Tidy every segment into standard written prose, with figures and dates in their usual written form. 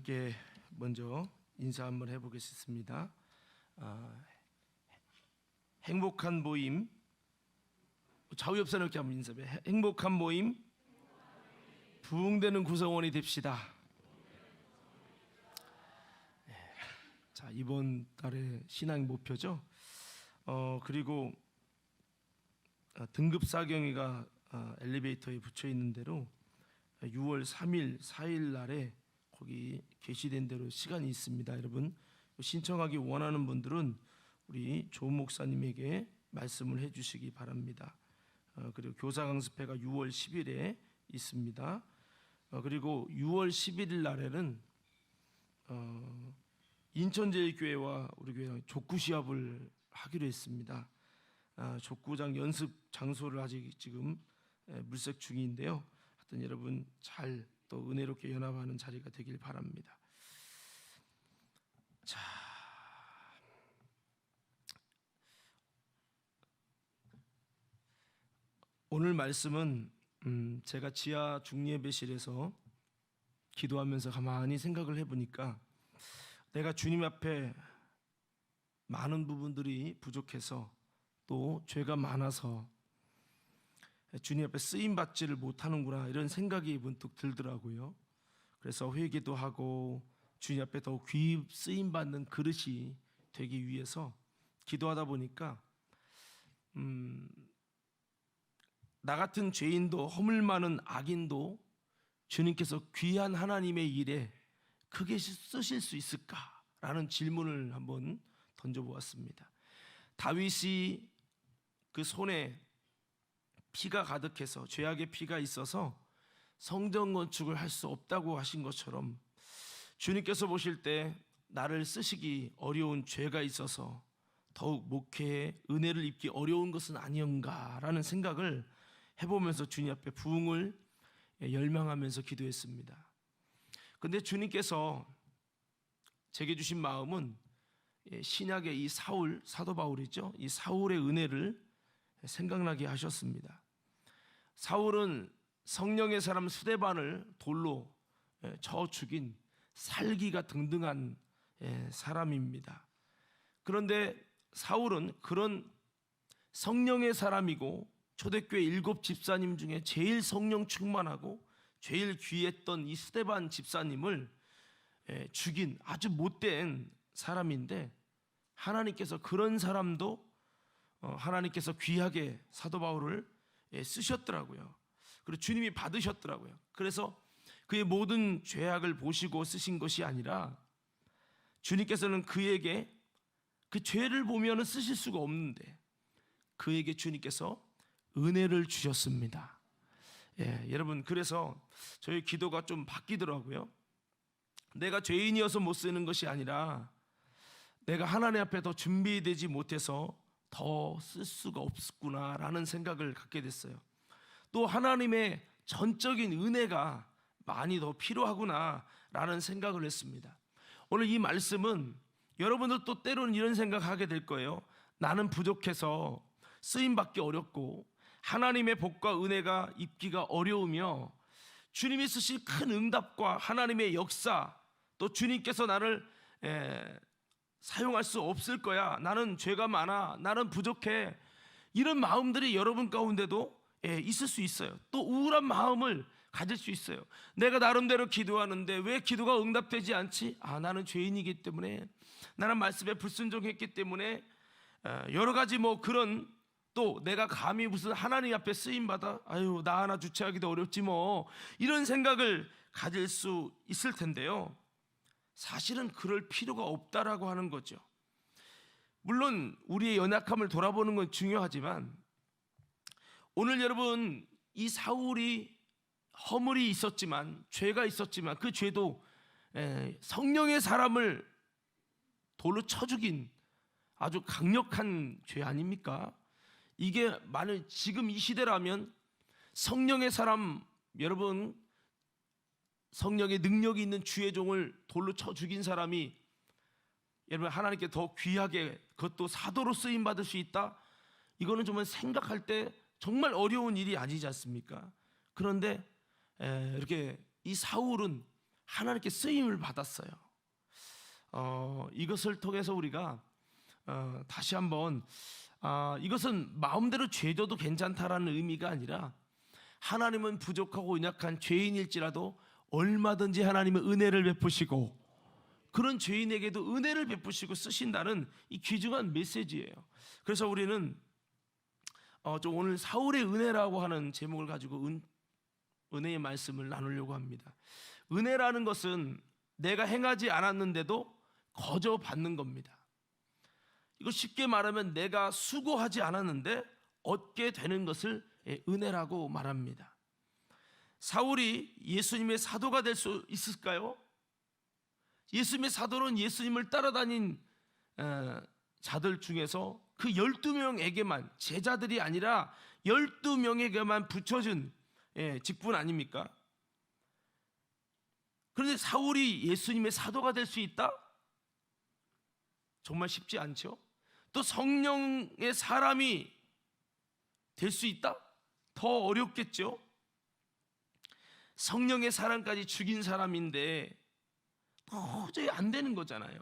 함께 먼저 인사 한번 해보겠습니다. 행복한 모임, 좌우 옆선 이렇게 한번 인사해. 행복한 모임, 부흥되는 구성원이 됩시다. 자, 이번 달에 신앙 목표죠. 그리고 등급 사경위가 엘리베이터에 붙여 있는 대로 6월 3일, 4일 날에 거기 게시된 대로 시간이 있습니다. 여러분 신청하기 원하는 분들은 우리 조 목사님에게 말씀을 해주시기 바랍니다. 그리고 교사 강습회가 6월 10일에 있습니다. 그리고 6월 11일 날에는 인천제일교회와 우리 교회 족구 시합을 하기로 했습니다. 족구장 연습 장소를 아직 지금 물색 중인데요. 하여튼 여러분 잘 또 은혜롭게 연합하는 자리가 되길 바랍니다. 자, 오늘 말씀은 제가 지하 중예배실에서 기도하면서 가만히 생각을 해보니까 내가 주님 앞에 많은 부분들이 부족해서 또 죄가 많아서 주님 앞에 쓰임받지를 못하는구나 이런 생각이 문득 들더라고요. 그래서 회개도 하고 주님 앞에 더 귀 쓰임받는 그릇이 되기 위해서 기도하다 보니까 나 같은 죄인도 허물 많은 악인도 주님께서 귀한 하나님의 일에 크게 쓰실 수 있을까라는 질문을 한번 던져보았습니다. 다윗이 그 손에 피가 가득해서 죄악의 피가 있어서 성전 건축을 할 수 없다고 하신 것처럼 주님께서 보실 때 나를 쓰시기 어려운 죄가 있어서 더욱 목회에 은혜를 입기 어려운 것은 아니었는가라는 생각을 해보면서 주님 앞에 부흥을 열망하면서 기도했습니다. 근데 주님께서 제게 주신 마음은 신약의 이 사울, 사도 바울이죠. 이 사울의 은혜를 생각나게 하셨습니다. 사울은 성령의 사람 스데반을 돌로 쳐 죽인 살기가 등등한 사람입니다. 그런데 사울은 그런 성령의 사람이고 초대교회 7 집사님 중에 제일 성령 충만하고 제일 귀했던 이 스데반 집사님을 죽인 아주 못된 사람인데 하나님께서 그런 사람도 하나님께서 귀하게 사도 바울을 쓰셨더라고요. 그리고 주님이 받으셨더라고요. 그래서 그의 모든 죄악을 보시고 쓰신 것이 아니라 주님께서는 그에게 그 죄를 보면 쓰실 수가 없는데 그에게 주님께서 은혜를 주셨습니다. 여러분 그래서 저희 기도가 좀 바뀌더라고요. 내가 죄인이어서 못 쓰는 것이 아니라 내가 하나님 앞에 더 준비되지 못해서 더 쓸 수가 없구나라는 생각을 갖게 됐어요. 또 하나님의 전적인 은혜가 많이 더 필요하구나라는 생각을 했습니다. 오늘 이 말씀은 여러분들도 때로는 이런 생각하게 될 거예요. 나는 부족해서 쓰임받기 어렵고 하나님의 복과 은혜가 입기가 어려우며 주님이 쓰실 큰 응답과 하나님의 역사 또 주님께서 나를 사용할 수 없을 거야. 나는 죄가 많아. 나는 부족해. 이런 마음들이 여러분 가운데도 있을 수 있어요. 또 우울한 마음을 가질 수 있어요. 내가 나름대로 기도하는데 왜 기도가 응답되지 않지? 나는 죄인이기 때문에, 나는 말씀에 불순종했기 때문에, 여러 가지 그런, 또 내가 감히 무슨 하나님 앞에 쓰임받아 나 하나 주체하기도 어렵지 이런 생각을 가질 수 있을 텐데요. 사실은 그럴 필요가 없다라고 하는 거죠. 물론 우리의 연약함을 돌아보는 건 중요하지만 오늘 여러분 이 사울이 허물이 있었지만 죄가 있었지만 그 죄도 성령의 사람을 돌로 쳐 죽인 아주 강력한 죄 아닙니까? 이게 만약 지금 이 시대라면 성령의 사람 여러분 성령의 능력이 있는 주의 종을 돌로 쳐 죽인 사람이 여러분 하나님께 더 귀하게 그것도 사도로 쓰임 받을 수 있다? 이거는 정말 생각할 때 정말 어려운 일이 아니지 않습니까? 그런데 이렇게 이 사울은 하나님께 쓰임을 받았어요. 이것을 통해서 우리가 다시 한번 이것은 마음대로 죄져도 괜찮다라는 의미가 아니라 하나님은 부족하고 연약한 죄인일지라도 얼마든지 하나님은 은혜를 베푸시고 그런 죄인에게도 은혜를 베푸시고 쓰신다는 이 귀중한 메시지예요. 그래서 우리는 좀 오늘 사울의 은혜라고 하는 제목을 가지고 은혜의 말씀을 나누려고 합니다. 은혜라는 것은 내가 행하지 않았는데도 거저 받는 겁니다. 이거 쉽게 말하면 내가 수고하지 않았는데 얻게 되는 것을 은혜라고 말합니다. 사울이 예수님의 사도가 될 수 있을까요? 예수님의 사도는 예수님을 따라다닌 자들 중에서 그 12명에게만, 제자들이 아니라 12명에게만 붙여준 직분 아닙니까? 그런데 사울이 예수님의 사도가 될 수 있다? 정말 쉽지 않죠. 또 성령의 사람이 될 수 있다? 더 어렵겠죠. 성령의 사람까지 죽인 사람인데 도저히 안 되는 거잖아요.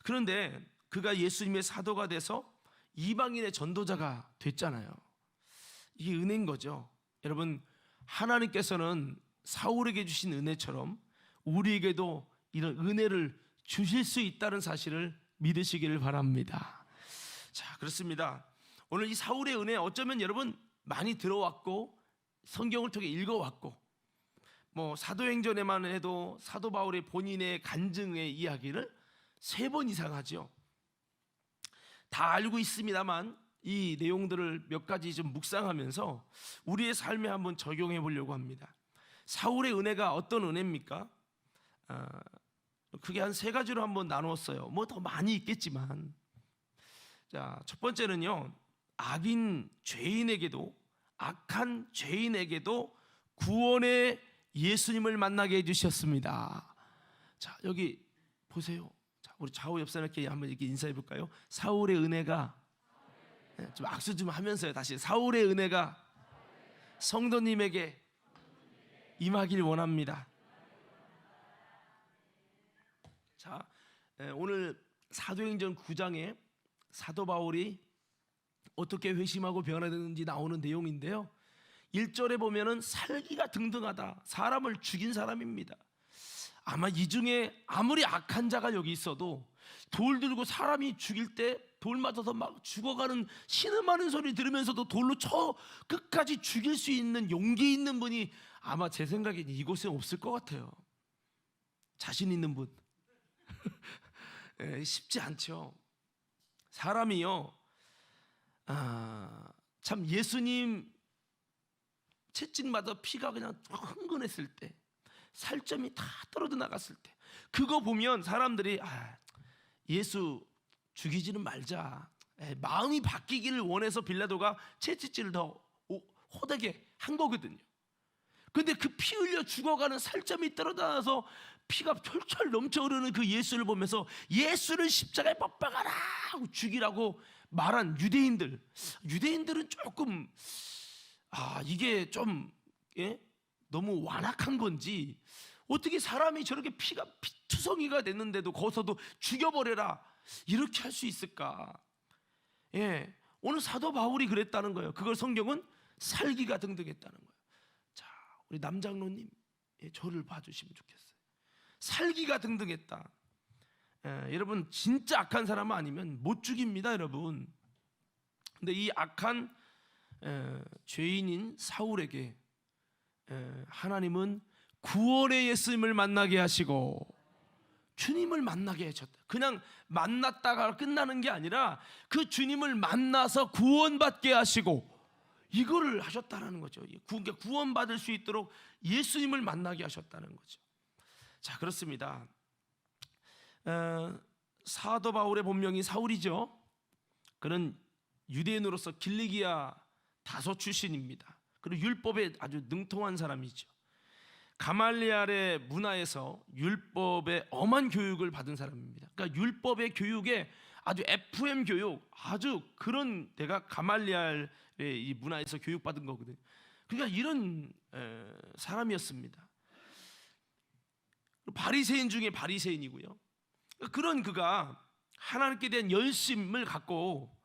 그런데 그가 예수님의 사도가 돼서 이방인의 전도자가 됐잖아요. 이게 은혜인 거죠. 여러분, 하나님께서는 사울에게 주신 은혜처럼 우리에게도 이런 은혜를 주실 수 있다는 사실을 믿으시기를 바랍니다. 자, 그렇습니다. 오늘 이 사울의 은혜, 어쩌면 여러분 많이 들어왔고 성경을 통해 읽어왔고 사도행전에만 해도 사도 바울의 본인의 간증의 이야기를 3번 이상 하죠. 다 알고 있습니다만 이 내용들을 몇 가지 좀 묵상하면서 우리의 삶에 한번 적용해 보려고 합니다. 사울의 은혜가 어떤 은혜입니까? 크게 한 3가지로 한번 나누었어요. 더 많이 있겠지만, 자, 첫 번째는요, 악한 죄인에게도 구원의 예수님을 만나게 해주셨습니다. 자, 여기 보세요. 자, 우리 좌우 옆 사람께 한번 이렇게 인사해 볼까요? 사울의 은혜가, 좀 악수 좀 하면서요. 다시 사울의 은혜가 성도님에게 임하길 원합니다. 자, 오늘 사도행전 9장에 사도 바울이 어떻게 회심하고 변화되는지 나오는 내용인데요, 1절에 보면은 살기가 등등하다, 사람을 죽인 사람입니다. 아마 이 중에 아무리 악한 자가 여기 있어도 돌 들고 사람이 죽일 때 돌 맞아서 막 죽어가는 신음하는 소리 들으면서도 돌로 쳐 끝까지 죽일 수 있는 용기 있는 분이 아마 제 생각엔 이곳에 없을 것 같아요. 자신 있는 분. 쉽지 않죠. 사람이요, 참 예수님 채찍마다 피가 그냥 흥건했을 때, 살점이 다 떨어져 나갔을 때, 그거 보면 사람들이 예수 죽이지는 말자, 마음이 바뀌기를 원해서 빌라도가 채찍질을 더 호되게 한 거거든요. 근데 그 피 흘려 죽어가는 살점이 떨어져서 피가 철철 넘쳐 흐르는 그 예수를 보면서 예수를 십자가에 못 박아라 하고 죽이라고 말한 유대인들은 조금 이게 좀 너무 완악한 건지, 어떻게 사람이 저렇게 피가 피투성이가 됐는데도 거기서도 죽여버려라 이렇게 할 수 있을까? 오늘 사도 바울이 그랬다는 거예요. 그걸 성경은 살기가 등등했다는 거예요. 자, 우리 남장로님, 저를 봐주시면 좋겠어요. 살기가 등등했다. 여러분, 진짜 악한 사람은 아니면 못 죽입니다, 여러분. 근데 이 악한 죄인인 사울에게 하나님은 구원의 예수님을 만나게 하시고 주님을 만나게 하셨다. 그냥 만났다가 끝나는 게 아니라 그 주님을 만나서 구원받게 하시고 이거를 하셨다는 거죠. 구원받을 수 있도록 예수님을 만나게 하셨다는 거죠. 자, 그렇습니다. 사도 바울의 본명이 사울이죠. 그는 유대인으로서 길리기아 다소 출신입니다. 그리고 율법에 아주 능통한 사람이죠. 가말리알의 문화에서 율법의 엄한 교육을 받은 사람입니다. 그러니까 율법의 교육에 아주 FM 교육, 아주 그런 데가 가말리알의 이 문화에서 교육받은 거거든요. 그러니까 이런 사람이었습니다. 바리새인 중에 바리새인이고요. 그런 그가 하나님께 대한 열심을 갖고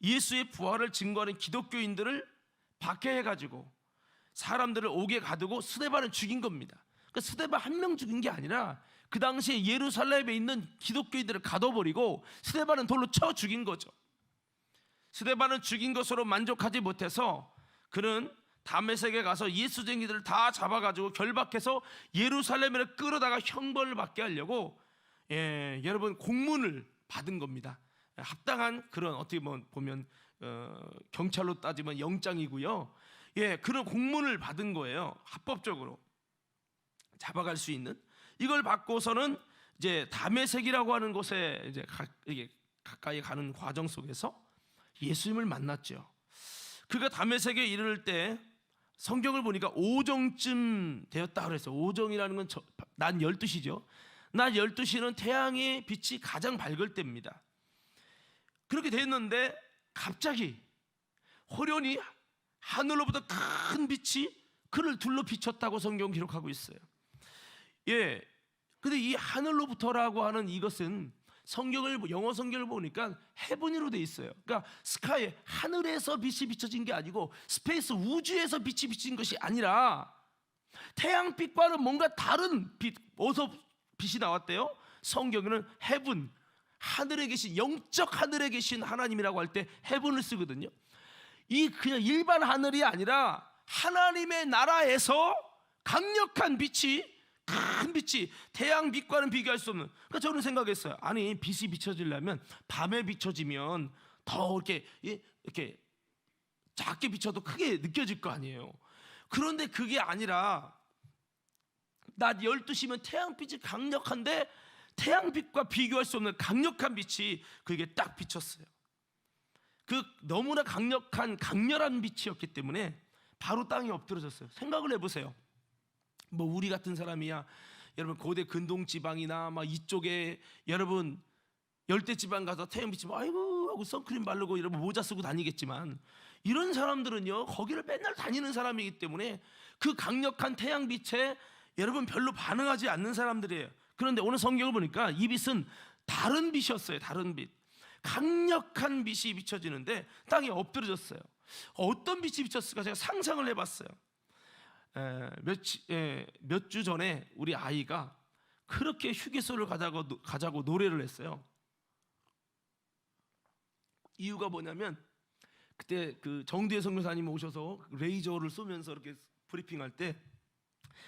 예수의 부활을 증거하는 기독교인들을 박해해가지고 사람들을 옥에 가두고 스데반을 죽인 겁니다. 그러니까 스데반 한 명 죽인 게 아니라 그 당시에 예루살렘에 있는 기독교인들을 가둬버리고 스데반은 돌로 쳐 죽인 거죠. 스데반은 죽인 것으로 만족하지 못해서 그는 다메섹에 가서 예수쟁이들을 다 잡아가지고 결박해서 예루살렘으로 끌어다가 형벌을 받게 하려고 여러분 공문을 받은 겁니다. 합당한 그런 어떻게 보면 경찰로 따지면 영장이고요. 그런 공문을 받은 거예요. 합법적으로 잡아갈 수 있는. 이걸 받고서는 이제 다메섹이라고 하는 곳에 이제 가까이 가는 과정 속에서 예수님을 만났죠. 그가 다메섹에 이르를 때 성경을 보니까 오정쯤 되었다 그랬어요. 오정이라는 건 낮 12시죠. 낮 12시는 태양의 빛이 가장 밝을 때입니다. 그렇게 됐는데 갑자기 호련히 하늘로부터 큰 빛이 그를 둘러 비쳤다고 성경 기록하고 있어요. 근데 이 하늘로부터라고 하는 이것은 영어 성경을 보니까 헤븐으로 돼 있어요. 그러니까 스카이, 하늘에서 빛이 비춰진 게 아니고 스페이스, 우주에서 빛이 비친 것이 아니라 태양빛과는 뭔가 다른 빛, 어디서 빛이 나왔대요? 성경에는 헤븐, 하늘에 계신, 영적 하늘에 계신 하나님이라고 할 때 헤븐을 쓰거든요. 이 그냥 일반 하늘이 아니라 하나님의 나라에서 강력한 빛이, 큰 빛이 태양 빛과는 비교할 수 없는. 그러니까 저는 생각했어요. 아니, 빛이 비춰지려면 밤에 비춰지면 더 이렇게 작게 비춰도 크게 느껴질 거 아니에요. 그런데 그게 아니라 낮 12시면 태양빛이 강력한데 태양빛과 비교할 수 없는 강력한 빛이 그에게 딱 비쳤어요. 그 너무나 강렬한 빛이었기 때문에 바로 땅에 엎드러졌어요. 생각을 해보세요. 뭐 우리 같은 사람이야, 여러분 고대 근동 지방이나 막 이쪽에 여러분 열대 지방 가서 태양빛이 아이고 하고 선크림 바르고 여러분 모자 쓰고 다니겠지만, 이런 사람들은요 거기를 맨날 다니는 사람이기 때문에 그 강력한 태양빛에 여러분 별로 반응하지 않는 사람들이에요. 그런데 오늘 성경을 보니까 이 빛은 다른 빛이었어요. 다른 빛, 강력한 빛이 비춰지는데 땅에 엎드려졌어요. 어떤 빛이 비쳤을까 제가 상상을 해봤어요. 몇 주 전에 우리 아이가 그렇게 휴게소를 가자고 노래를 했어요. 이유가 뭐냐면 그때 그 정두혜 선교사님 오셔서 레이저를 쏘면서 이렇게 브리핑할 때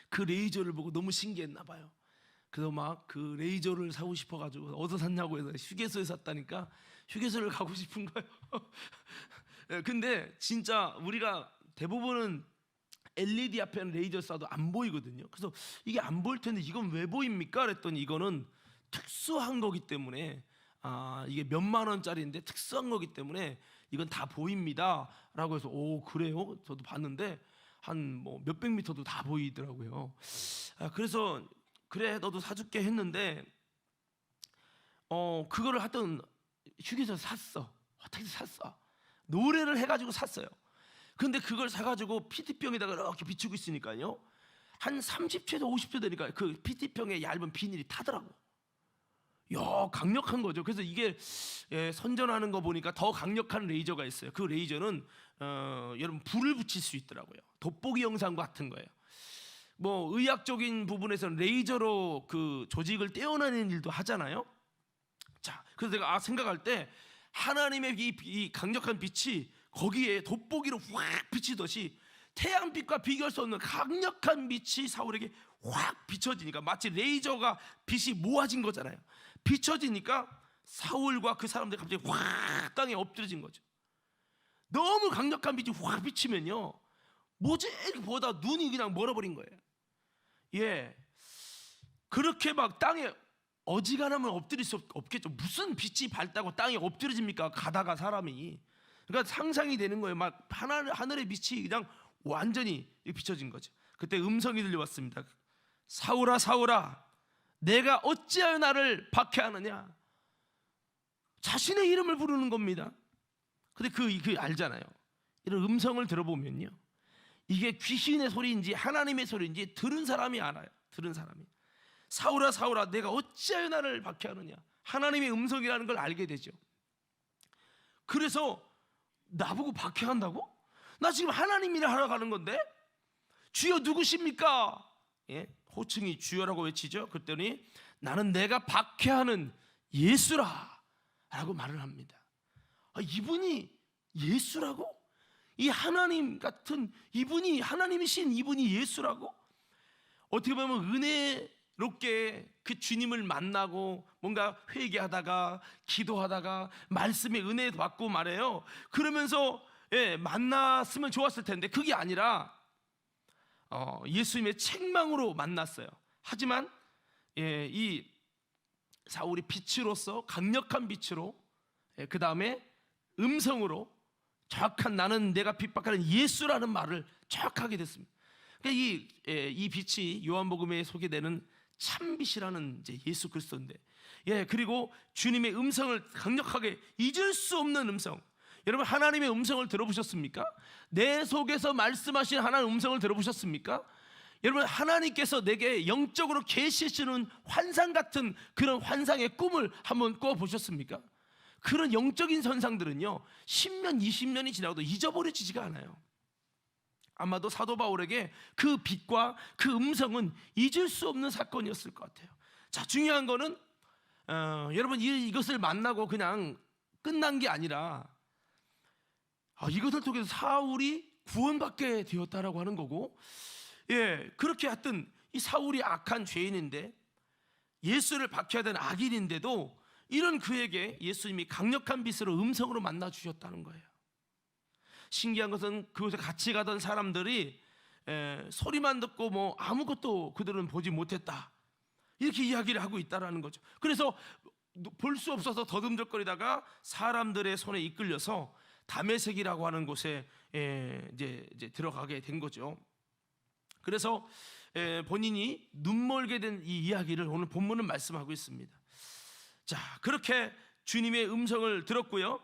그 레이저를 보고 너무 신기했나 봐요. 그래서 막 그 레이저를 사고 싶어가지고 어디서 샀냐고 해서 휴게소에 샀다니까 휴게소를 가고 싶은 거예요. 근데 진짜 우리가 대부분은 LED 앞에는 레이저 쏴도 안 보이거든요. 그래서 이게 안 보일 텐데 이건 왜 보입니까? 그랬더니 이거는 특수한 거기 때문에, 이게 몇만 원짜리인데 특수한 거기 때문에 이건 다 보입니다 라고 해서 오 그래요? 저도 봤는데 한 뭐 몇백 미터도 다 보이더라고요. 그래서 그래 너도 사줄게 했는데 그거를 하여튼 휴게소에서 샀어. 어떻게 샀어? 노래를 해가지고 샀어요. 근데 그걸 사가지고 PT병에다가 이렇게 비추고 있으니까요 한 30초에서 50초 되니까 그 PT병의 얇은 비닐이 타더라고. 야, 강력한 거죠. 그래서 이게 선전하는 거 보니까 더 강력한 레이저가 있어요. 그 레이저는 여러분 불을 붙일 수 있더라고요. 돋보기 영상 같은 거예요. 뭐 의학적인 부분에서는 레이저로 그 조직을 떼어내는 일도 하잖아요. 자, 그래서 제가 생각할 때 하나님의 이 강력한 빛이 거기에 돋보기로 확 비치듯이 태양빛과 비교할 수 없는 강력한 빛이 사울에게 확 비춰지니까 마치 레이저가 빛이 모아진 거잖아요. 비춰지니까 사울과 그 사람들이 갑자기 확 땅에 엎드려진 거죠. 너무 강력한 빛이 확 비치면요 뭐지? 보다 눈이 그냥 멀어버린 거예요. 그렇게 막 땅에 어지간하면 엎드릴 수 없겠죠. 무슨 빛이 밝다고 땅에 엎드려집니까? 가다가 사람이. 그러니까 상상이 되는 거예요. 막 하늘의 빛이 그냥 완전히 비춰진 거죠. 그때 음성이 들려왔습니다. 사울아 사울아 내가 어찌하여 나를 박해하느냐. 자신의 이름을 부르는 겁니다. 근데 그 알잖아요. 이런 음성을 들어보면요 이게 귀신의 소리인지 하나님의 소리인지 들은 사람이 알아요. 들은 사람이. 사울아 사울아 내가 어찌하여 나를 박해하느냐. 하나님의 음성이라는 걸 알게 되죠. 그래서 나보고 박해한다고? 나 지금 하나님이라 하러 가는 건데? 주여 누구십니까? 예? 호칭이 주여라고 외치죠. 그랬더니 나는 내가 박해하는 예수라 라고 말을 합니다. 이분이 예수라고? 이 하나님 같은 이분이, 하나님이신 이분이 예수라고? 어떻게 보면 은혜롭게 그 주님을 만나고 뭔가 회개하다가 기도하다가 말씀의 은혜 받고 말해요. 그러면서 만났으면 좋았을 텐데 그게 아니라 예수님의 책망으로 만났어요. 하지만 이 사울이 빛으로서, 강력한 빛으로, 그 다음에 음성으로 정확한 나는 내가 핍박하는 예수라는 말을 정확하게 됐습니다. 그러니까 이 빛이 요한복음에 소개되는 참빛이라는 이제 예수 그리스도인데, 그리고 주님의 음성을 강력하게, 잊을 수 없는 음성. 여러분 하나님의 음성을 들어보셨습니까? 내 속에서 말씀하신 하나님의 음성을 들어보셨습니까? 여러분 하나님께서 내게 영적으로 계시해주는 환상 같은 그런 환상의 꿈을 한번 꿔보셨습니까? 그런 영적인 현상들은요 10년 20년이 지나도 잊어버려지지가 않아요. 아마도 사도 바울에게 그 빛과 그 음성은 잊을 수 없는 사건이었을 것 같아요. 자, 중요한 거는 여러분 이것을 만나고 그냥 끝난 게 아니라 이것을 통해서 사울이 구원받게 되었다라고 하는 거고, 그렇게 하여튼 이 사울이 악한 죄인인데 예수를 박해하던 악인인데도 이런 그에게 예수님이 강력한 빛으로 음성으로 만나 주셨다는 거예요. 신기한 것은 그곳에 같이 가던 사람들이 소리만 듣고 뭐 아무것도 그들은 보지 못했다, 이렇게 이야기를 하고 있다라는 거죠. 그래서 볼 수 없어서 더듬덕거리다가 사람들의 손에 이끌려서 다메섹이라고 하는 곳에 이제 들어가게 된 거죠. 그래서 본인이 눈멀게 된 이 이야기를 오늘 본문은 말씀하고 있습니다. 자, 그렇게 주님의 음성을 들었고요.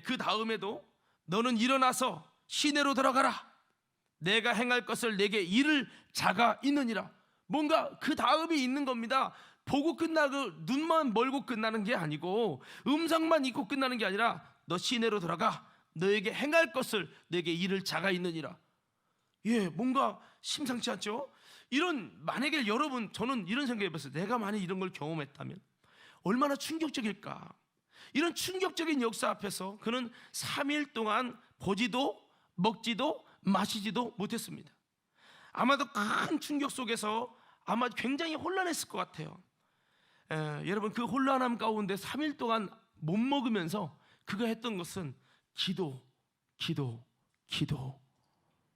그 다음에도 너는 일어나서 시내로 들어가라. 내가 행할 것을 내게 이를 자가 있느니라. 뭔가 그 다음이 있는 겁니다. 보고 끝나고 눈만 멀고 끝나는 게 아니고, 음성만 있고 끝나는 게 아니라 너 시내로 들어가. 너에게 행할 것을 내게 이를 자가 있느니라. 뭔가 심상치 않죠? 만약에 여러분, 저는 이런 생각해 봤어요. 내가 만약 이런 걸 경험했다면 얼마나 충격적일까. 이런 충격적인 역사 앞에서 그는 3일 동안 보지도 먹지도 마시지도 못했습니다. 아마도 큰 충격 속에서 아마 굉장히 혼란했을 것 같아요. 여러분 그 혼란함 가운데 3일 동안 못 먹으면서 그가 했던 것은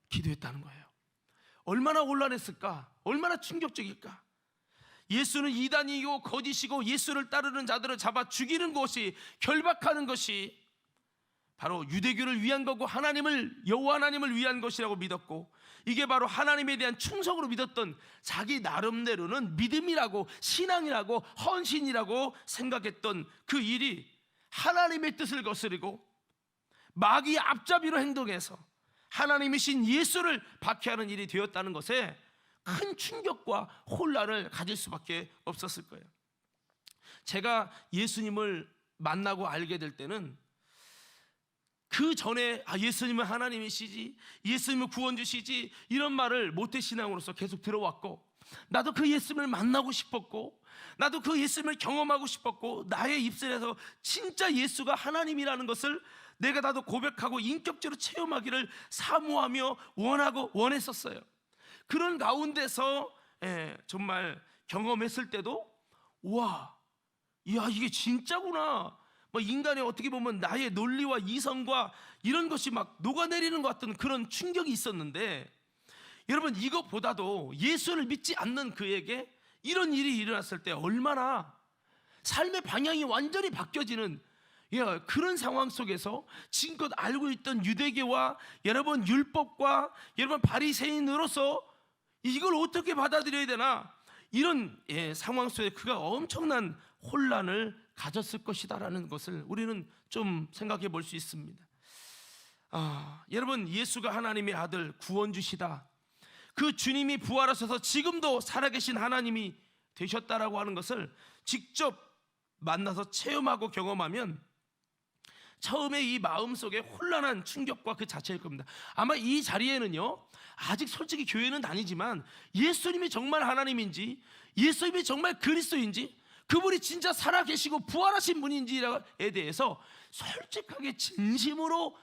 기도했다는 거예요. 얼마나 혼란했을까? 얼마나 충격적일까? 예수는 이단이고 거짓이고 예수를 따르는 자들을 잡아 죽이는 것이, 결박하는 것이 바로 유대교를 위한 거고 여호와 하나님을 위한 것이라고 믿었고, 이게 바로 하나님에 대한 충성으로 믿었던 자기 나름대로는 믿음이라고, 신앙이라고, 헌신이라고 생각했던 그 일이 하나님의 뜻을 거스르고 마귀의 앞잡이로 행동해서 하나님이신 예수를 박해하는 일이 되었다는 것에 큰 충격과 혼란을 가질 수밖에 없었을 거예요. 제가 예수님을 만나고 알게 될 때는 그 전에 예수님은 하나님이시지, 예수님은 구원주시지, 이런 말을 모태신앙으로서 계속 들어왔고, 나도 그 예수님을 만나고 싶었고, 나도 그 예수님을 경험하고 싶었고, 나의 입술에서 진짜 예수가 하나님이라는 것을 나도 고백하고 인격적으로 체험하기를 사모하며 원했었어요. 그런 가운데서 정말 경험했을 때도 이게 진짜구나. 인간의 어떻게 보면 나의 논리와 이성과 이런 것이 막 녹아내리는 것 같은 그런 충격이 있었는데, 여러분 이것보다도 예수를 믿지 않는 그에게 이런 일이 일어났을 때 얼마나 삶의 방향이 완전히 바뀌어지는 그런 상황 속에서 지금껏 알고 있던 유대교와 여러분 율법과 여러분 바리새인으로서 이걸 어떻게 받아들여야 되나, 이런 상황 속에 그가 엄청난 혼란을 가졌을 것이다라는 것을 우리는 좀 생각해 볼 수 있습니다. 여러분 예수가 하나님의 아들 구원주시다, 그 주님이 부활하셔서 지금도 살아계신 하나님이 되셨다라고 하는 것을 직접 만나서 체험하고 경험하면 처음에 이 마음속에 혼란한 충격과 그 자체일 겁니다. 아마 이 자리에는요, 아직 솔직히 교회는 아니지만 예수님이 정말 하나님인지, 예수님이 정말 그리스도인지, 그분이 진짜 살아계시고 부활하신 분인지에 대해서 솔직하게 진심으로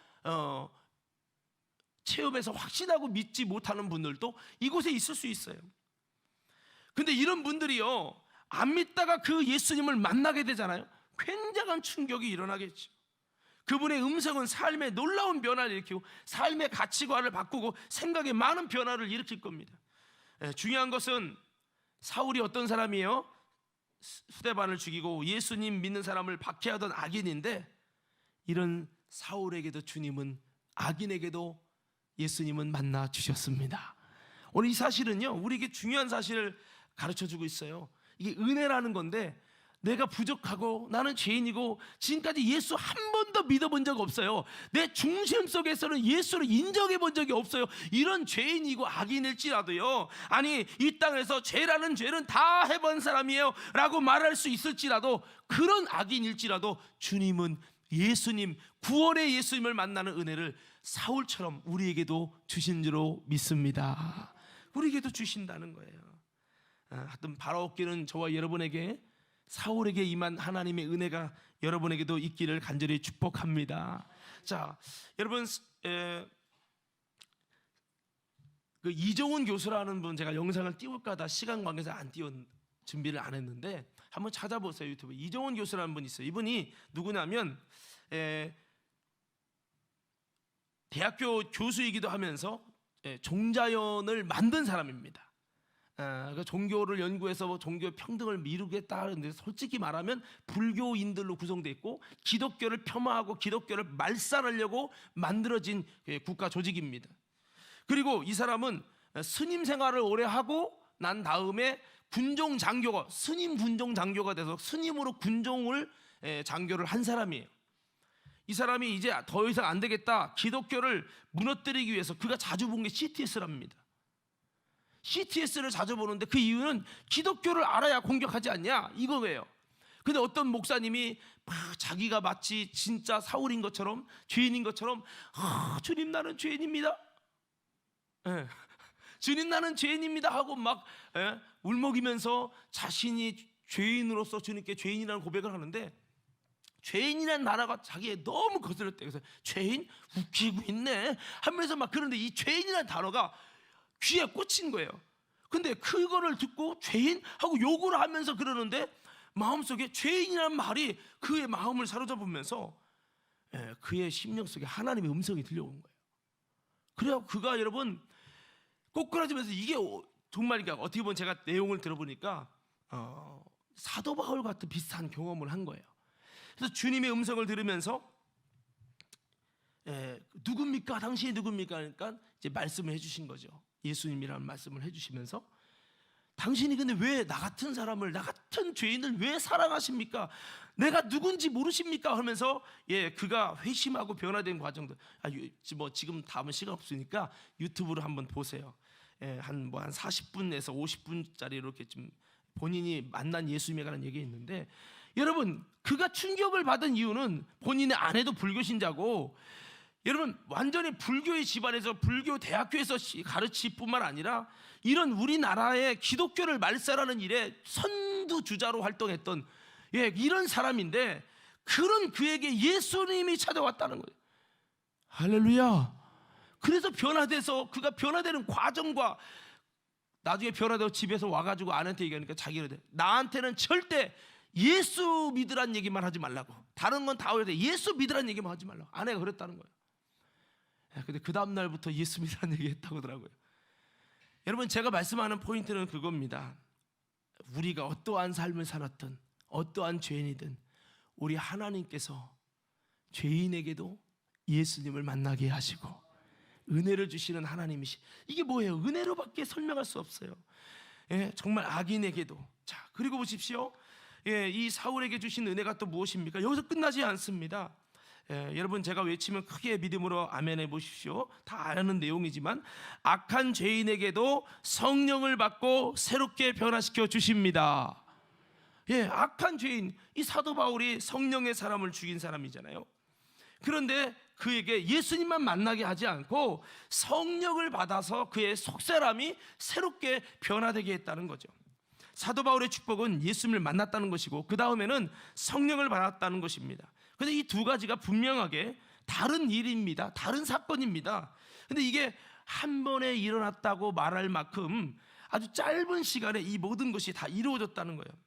체험해서 확신하고 믿지 못하는 분들도 이곳에 있을 수 있어요. 근데 이런 분들이요, 안 믿다가 그 예수님을 만나게 되잖아요. 굉장한 충격이 일어나겠죠. 그분의 음성은 삶에 놀라운 변화를 일으키고 삶의 가치관을 바꾸고 생각에 많은 변화를 일으킬 겁니다. 중요한 것은 사울이 어떤 사람이에요? 스데반을 죽이고 예수님 믿는 사람을 박해하던 악인인데, 이런 사울에게도 주님은, 악인에게도 예수님은 만나 주셨습니다. 오늘 이 사실은요, 우리에게 중요한 사실을 가르쳐주고 있어요. 이게 은혜라는 건데, 내가 부족하고 나는 죄인이고 지금까지 예수 한 번도 믿어본 적 없어요. 내 중심 속에서는 예수를 인정해 본 적이 없어요. 이런 죄인이고 악인일지라도요, 아니 이 땅에서 죄라는 죄는 다 해본 사람이에요 라고 말할 수 있을지라도, 그런 악인일지라도 주님은 예수님, 구원의 예수님을 만나는 은혜를 사울처럼 우리에게도 주신 줄로 믿습니다. 우리에게도 주신다는 거예요. 하여튼 바라옵기는 저와 여러분에게 사울에게 임한 하나님의 은혜가 여러분에게도 있기를 간절히 축복합니다. 자, 여러분, 그 이종훈 교수라는 분, 제가 영상을 띄울까 하다 시간 관계에서 안 띄운, 준비를 안 했는데 한번 찾아보세요. 유튜브 이종훈 교수라는 분이 있어요. 이분이 누구냐면 대학교 교수이기도 하면서 종자연을 만든 사람입니다. 그러니까 종교를 연구해서 종교 평등을 이루겠다 하는데, 솔직히 말하면 불교인들로 구성되어 있고 기독교를 폄하하고 기독교를 말살하려고 만들어진 국가 조직입니다. 그리고 이 사람은 스님 생활을 오래 하고 난 다음에 군종 장교가, 스님 군종 장교가 돼서 스님으로 군종을 장교를 한 사람이에요. 이 사람이 이제 더 이상 안 되겠다, 기독교를 무너뜨리기 위해서 그가 자주 본 게 CTS랍니다. CTS를 자주 보는데 그 이유는 기독교를 알아야 공격하지 않냐, 이거예요. 근데 어떤 목사님이 자기가 마치 진짜 사울인 것처럼, 죄인인 것처럼, 주님 나는 죄인입니다, 주님 나는 죄인입니다 하고 막 울먹이면서 자신이 죄인으로서 주님께 죄인이라는 고백을 하는데, 죄인이라는 단어가 자기에 너무 거슬렸대요. 그래서 죄인? 웃기고 있네 하면서 막, 그런데 이 죄인이라는 단어가 귀에 꽂힌 거예요. 근데 그거를 듣고 죄인? 하고 욕을 하면서 그러는데, 마음속에 죄인이라는 말이 그의 마음을 사로잡으면서 그의 심령 속에 하나님의 음성이 들려오는 거예요. 그래야 그가, 여러분, 꼬꾸라지면서, 이게 정말, 그러니까 어떻게 보면 제가 내용을 들어보니까 사도 바울 같은 비슷한 경험을 한 거예요. 그래서 주님의 음성을 들으면서 누굽니까? 당신이 누굽니까? 그러니까 이제 말씀을 해주신 거죠. 예수님이라는 말씀을 해주시면서, 당신이 근데 왜 나 같은 사람을, 나 같은 죄인을 왜 사랑하십니까? 내가 누군지 모르십니까? 하면서 그가 회심하고 변화된 과정도, 뭐 지금 다음은 시간 없으니까 유튜브로 한번 보세요. 한 40분에서 50분짜리로 이렇게 좀 본인이 만난 예수님에 관한 얘기 있는데, 여러분, 그가 충격을 받은 이유는 본인의 아내도 불교 신자고, 여러분, 완전히 불교의 집안에서 불교 대학교에서 가르칠 뿐만 아니라 이런 우리나라의 기독교를 말살하는 일에 선두주자로 활동했던 이런 사람인데, 그런 그에게 예수님이 찾아왔다는 거예요. 할렐루야. 그래서 변화돼서, 그가 변화되는 과정과 나중에 변화되고 집에서 와가지고 아내한테 얘기하니까 자기는, 나한테는 절대 예수 믿으란 얘기만 하지 말라고, 다른 건 다 해야 돼, 예수 믿으란 얘기만 하지 말라고 아내가 그랬다는 거예요. 근데 그 다음 날부터 예수 믿으란 얘기 했다고 하더라고요. 여러분, 제가 말씀하는 포인트는 그겁니다. 우리가 어떠한 삶을 살았든 어떠한 죄인이든 우리 하나님께서 죄인에게도 예수님을 만나게 하시고 은혜를 주시는 하나님이시. 이게 뭐예요? 은혜로밖에 설명할 수 없어요. 정말 악인에게도. 자, 그리고 보십시오. 이 사울에게 주신 은혜가 또 무엇입니까? 여기서 끝나지 않습니다. 여러분 제가 외치면 크게 믿음으로 아멘 해보십시오. 다 아는 내용이지만 악한 죄인에게도 성령을 받고 새롭게 변화시켜 주십니다. 악한 죄인, 이 사도 바울이 성령의 사람을 죽인 사람이잖아요. 그런데 그에게 예수님만 만나게 하지 않고 성령을 받아서 그의 속사람이 새롭게 변화되게 했다는 거죠. 사도 바울의 축복은 예수님을 만났다는 것이고 그 다음에는 성령을 받았다는 것입니다. 그런데 이 두 가지가 분명하게 다른 일입니다. 다른 사건입니다. 그런데 이게 한 번에 일어났다고 말할 만큼 아주 짧은 시간에 이 모든 것이 다 이루어졌다는 거예요.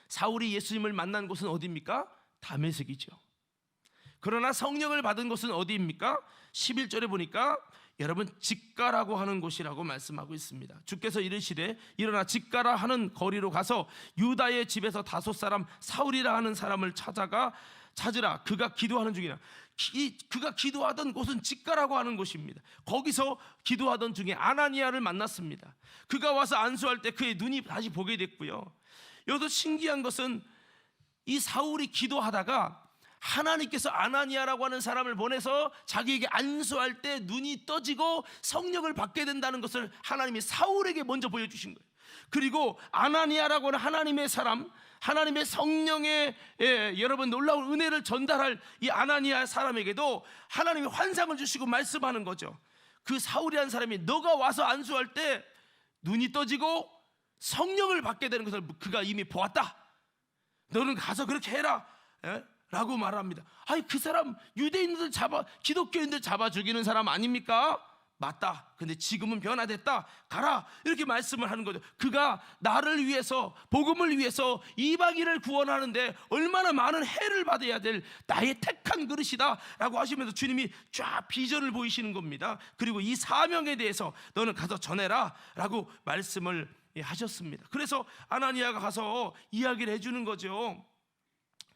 사울이 예수님을 만난 곳은 어디입니까? 다메섹이죠. 그러나 성령을 받은 곳은 어디입니까? 11절에 보니까 여러분 직가라고 하는 곳이라고 말씀하고 있습니다. 주께서 이르시되 일어나 직가라 하는 거리로 가서 유다의 집에서 다섯 사람 사울이라 하는 사람을 찾으라. 그가 기도하는 중이라. 그가 기도하던 곳은 직가라고 하는 곳입니다. 거기서 기도하던 중에 아나니아를 만났습니다. 그가 와서 안수할 때 그의 눈이 다시 보게 됐고요. 여기서 신기한 것은 이 사울이 기도하다가 하나님께서 아나니아라고 하는 사람을 보내서 자기에게 안수할 때 눈이 떠지고 성령을 받게 된다는 것을 하나님이 사울에게 먼저 보여주신 거예요. 그리고 아나니아라고 하는 하나님의 사람, 하나님의 성령의 여러분 놀라운 은혜를 전달할 이 아나니아 사람에게도 하나님이 환상을 주시고 말씀하는 거죠. 그 사울이라는 사람이 너가 와서 안수할 때 눈이 떠지고 성령을 받게 되는 것을 그가 이미 보았다. 너는 가서 그렇게 해라 라고 말합니다. 아니 그 사람 유대인들 기독교인들 잡아 죽이는 사람 아닙니까? 맞다. 근데 지금은 변화됐다. 가라. 이렇게 말씀을 하는 거죠. 그가 나를 위해서 복음을 위해서 이방인을 구원하는데 얼마나 많은 해를 받아야 될 나의 택한 그릇이다 라고 하시면서 주님이 쫙 비전을 보이시는 겁니다. 그리고 이 사명에 대해서 너는 가서 전해라 라고 말씀을 하셨습니다. 그래서 아나니아가 가서 이야기를 해주는 거죠.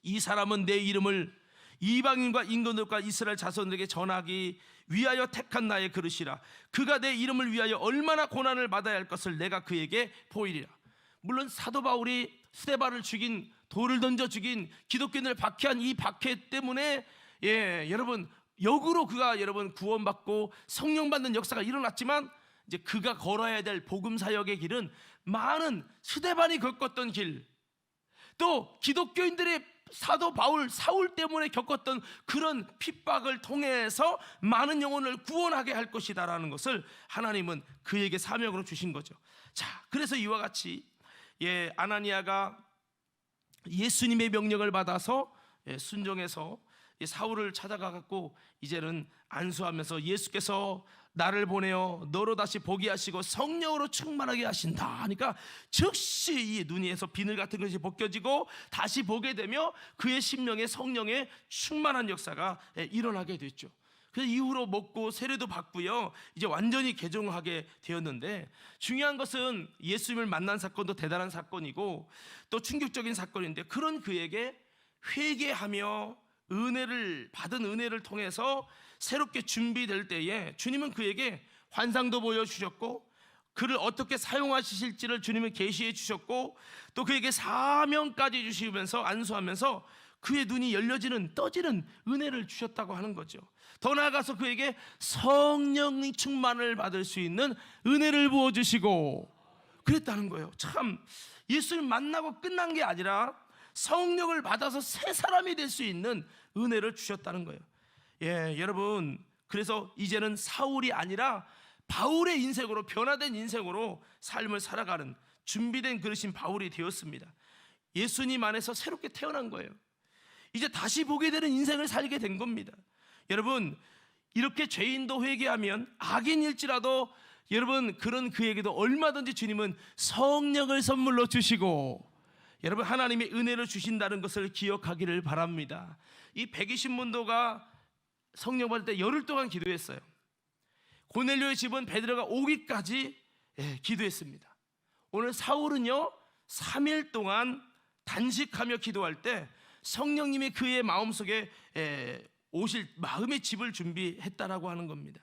이 사람은 내 이름을 이방인과 인간들과 이스라엘 자손들에게 전하기 위하여 택한 나의 그릇이라. 그가 내 이름을 위하여 얼마나 고난을 받아야 할 것을 내가 그에게 보이리라. 물론 사도 바울이 스데반을 죽인, 돌을 던져 죽인, 기독교인을 박해한 이 박해 때문에 여러분 역으로 그가 여러분 구원받고 성령 받는 역사가 일어났지만 이제 그가 걸어야 될 복음 사역의 길은 많은 스데반이 겪었던 길, 또 기독교인들의 사도 바울, 사울 때문에 겪었던 그런 핍박을 통해서 많은 영혼을 구원하게 할 것이다라는 것을 하나님은 그에게 사명으로 주신 거죠. 자, 그래서 이와 같이 아나니아가 예수님의 명령을 받아서 순종해서 사울을 찾아가갖고 이제는 안수하면서 예수께서 나를 보내어 너로 다시 보게 하시고 성령으로 충만하게 하신다 하니까 즉시 이 눈에서 비늘 같은 것이 벗겨지고 다시 보게 되며 그의 심령에 성령의 충만한 역사가 일어나게 됐죠. 그래서 이후로 먹고 세례도 받고요, 이제 완전히 개종하게 되었는데, 중요한 것은 예수님을 만난 사건도 대단한 사건이고 또 충격적인 사건인데, 그런 그에게 회개하며 은혜를 받은 은혜를 통해서 새롭게 준비될 때에 주님은 그에게 환상도 보여주셨고 그를 어떻게 사용하실지를 주님은 계시해 주셨고 또 그에게 사명까지 주시면서 안수하면서 그의 눈이 열려지는, 떠지는 은혜를 주셨다고 하는 거죠. 더 나아가서 그에게 성령 충만을 받을 수 있는 은혜를 부어주시고 그랬다는 거예요. 참, 예수님 만나고 끝난 게 아니라 성령을 받아서 새 사람이 될 수 있는 은혜를 주셨다는 거예요. 여러분, 그래서 이제는 사울이 아니라 바울의 인생으로, 변화된 인생으로 삶을 살아가는 준비된 그릇인 바울이 되었습니다. 예수님 안에서 새롭게 태어난 거예요. 이제 다시 보게 되는 인생을 살게 된 겁니다. 여러분, 이렇게 죄인도 회개하면 악인일지라도 여러분 그런 그에게도 얼마든지 주님은 성령을 선물로 주시고 여러분 하나님의 은혜를 주신다는 것을 기억하기를 바랍니다. 이 120문도가 성령 받을 때 열흘 동안 기도했어요. 고넬료의 집은 베드로가 오기까지 기도했습니다. 오늘 사울은요 3일 동안 단식하며 기도할 때 성령님이 그의 마음속에 오실 마음의 집을 준비했다라고 하는 겁니다.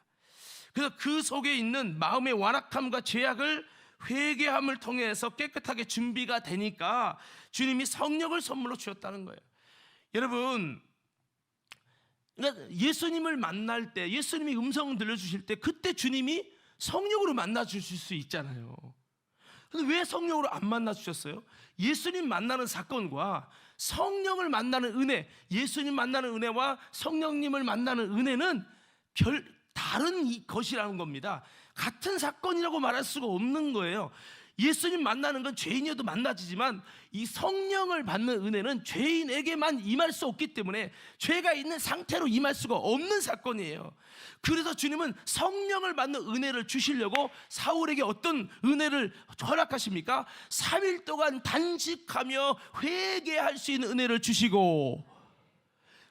그래서 그 속에 있는 마음의 완악함과 죄악을 회개함을 통해서 깨끗하게 준비가 되니까 주님이 성령을 선물로 주셨다는 거예요. 여러분, 그러니까 예수님을 만날 때, 예수님이 음성을 들려주실 때 그때 주님이 성령으로 만나주실 수 있잖아요. 근데 왜 성령으로 안 만나주셨어요? 예수님 만나는 사건과 성령을 만나는 은혜, 예수님 만나는 은혜와 성령님을 만나는 은혜는 다른 것이라는 겁니다. 같은 사건이라고 말할 수가 없는 거예요. 예수님 만나는 건 죄인이어도 만나지만 이 성령을 받는 은혜는 죄인에게만 임할 수 없기 때문에 죄가 있는 상태로 임할 수가 없는 사건이에요. 그래서 주님은 성령을 받는 은혜를 주시려고 사울에게 어떤 은혜를 허락하십니까? 3일 동안 단식하며 회개할 수 있는 은혜를 주시고,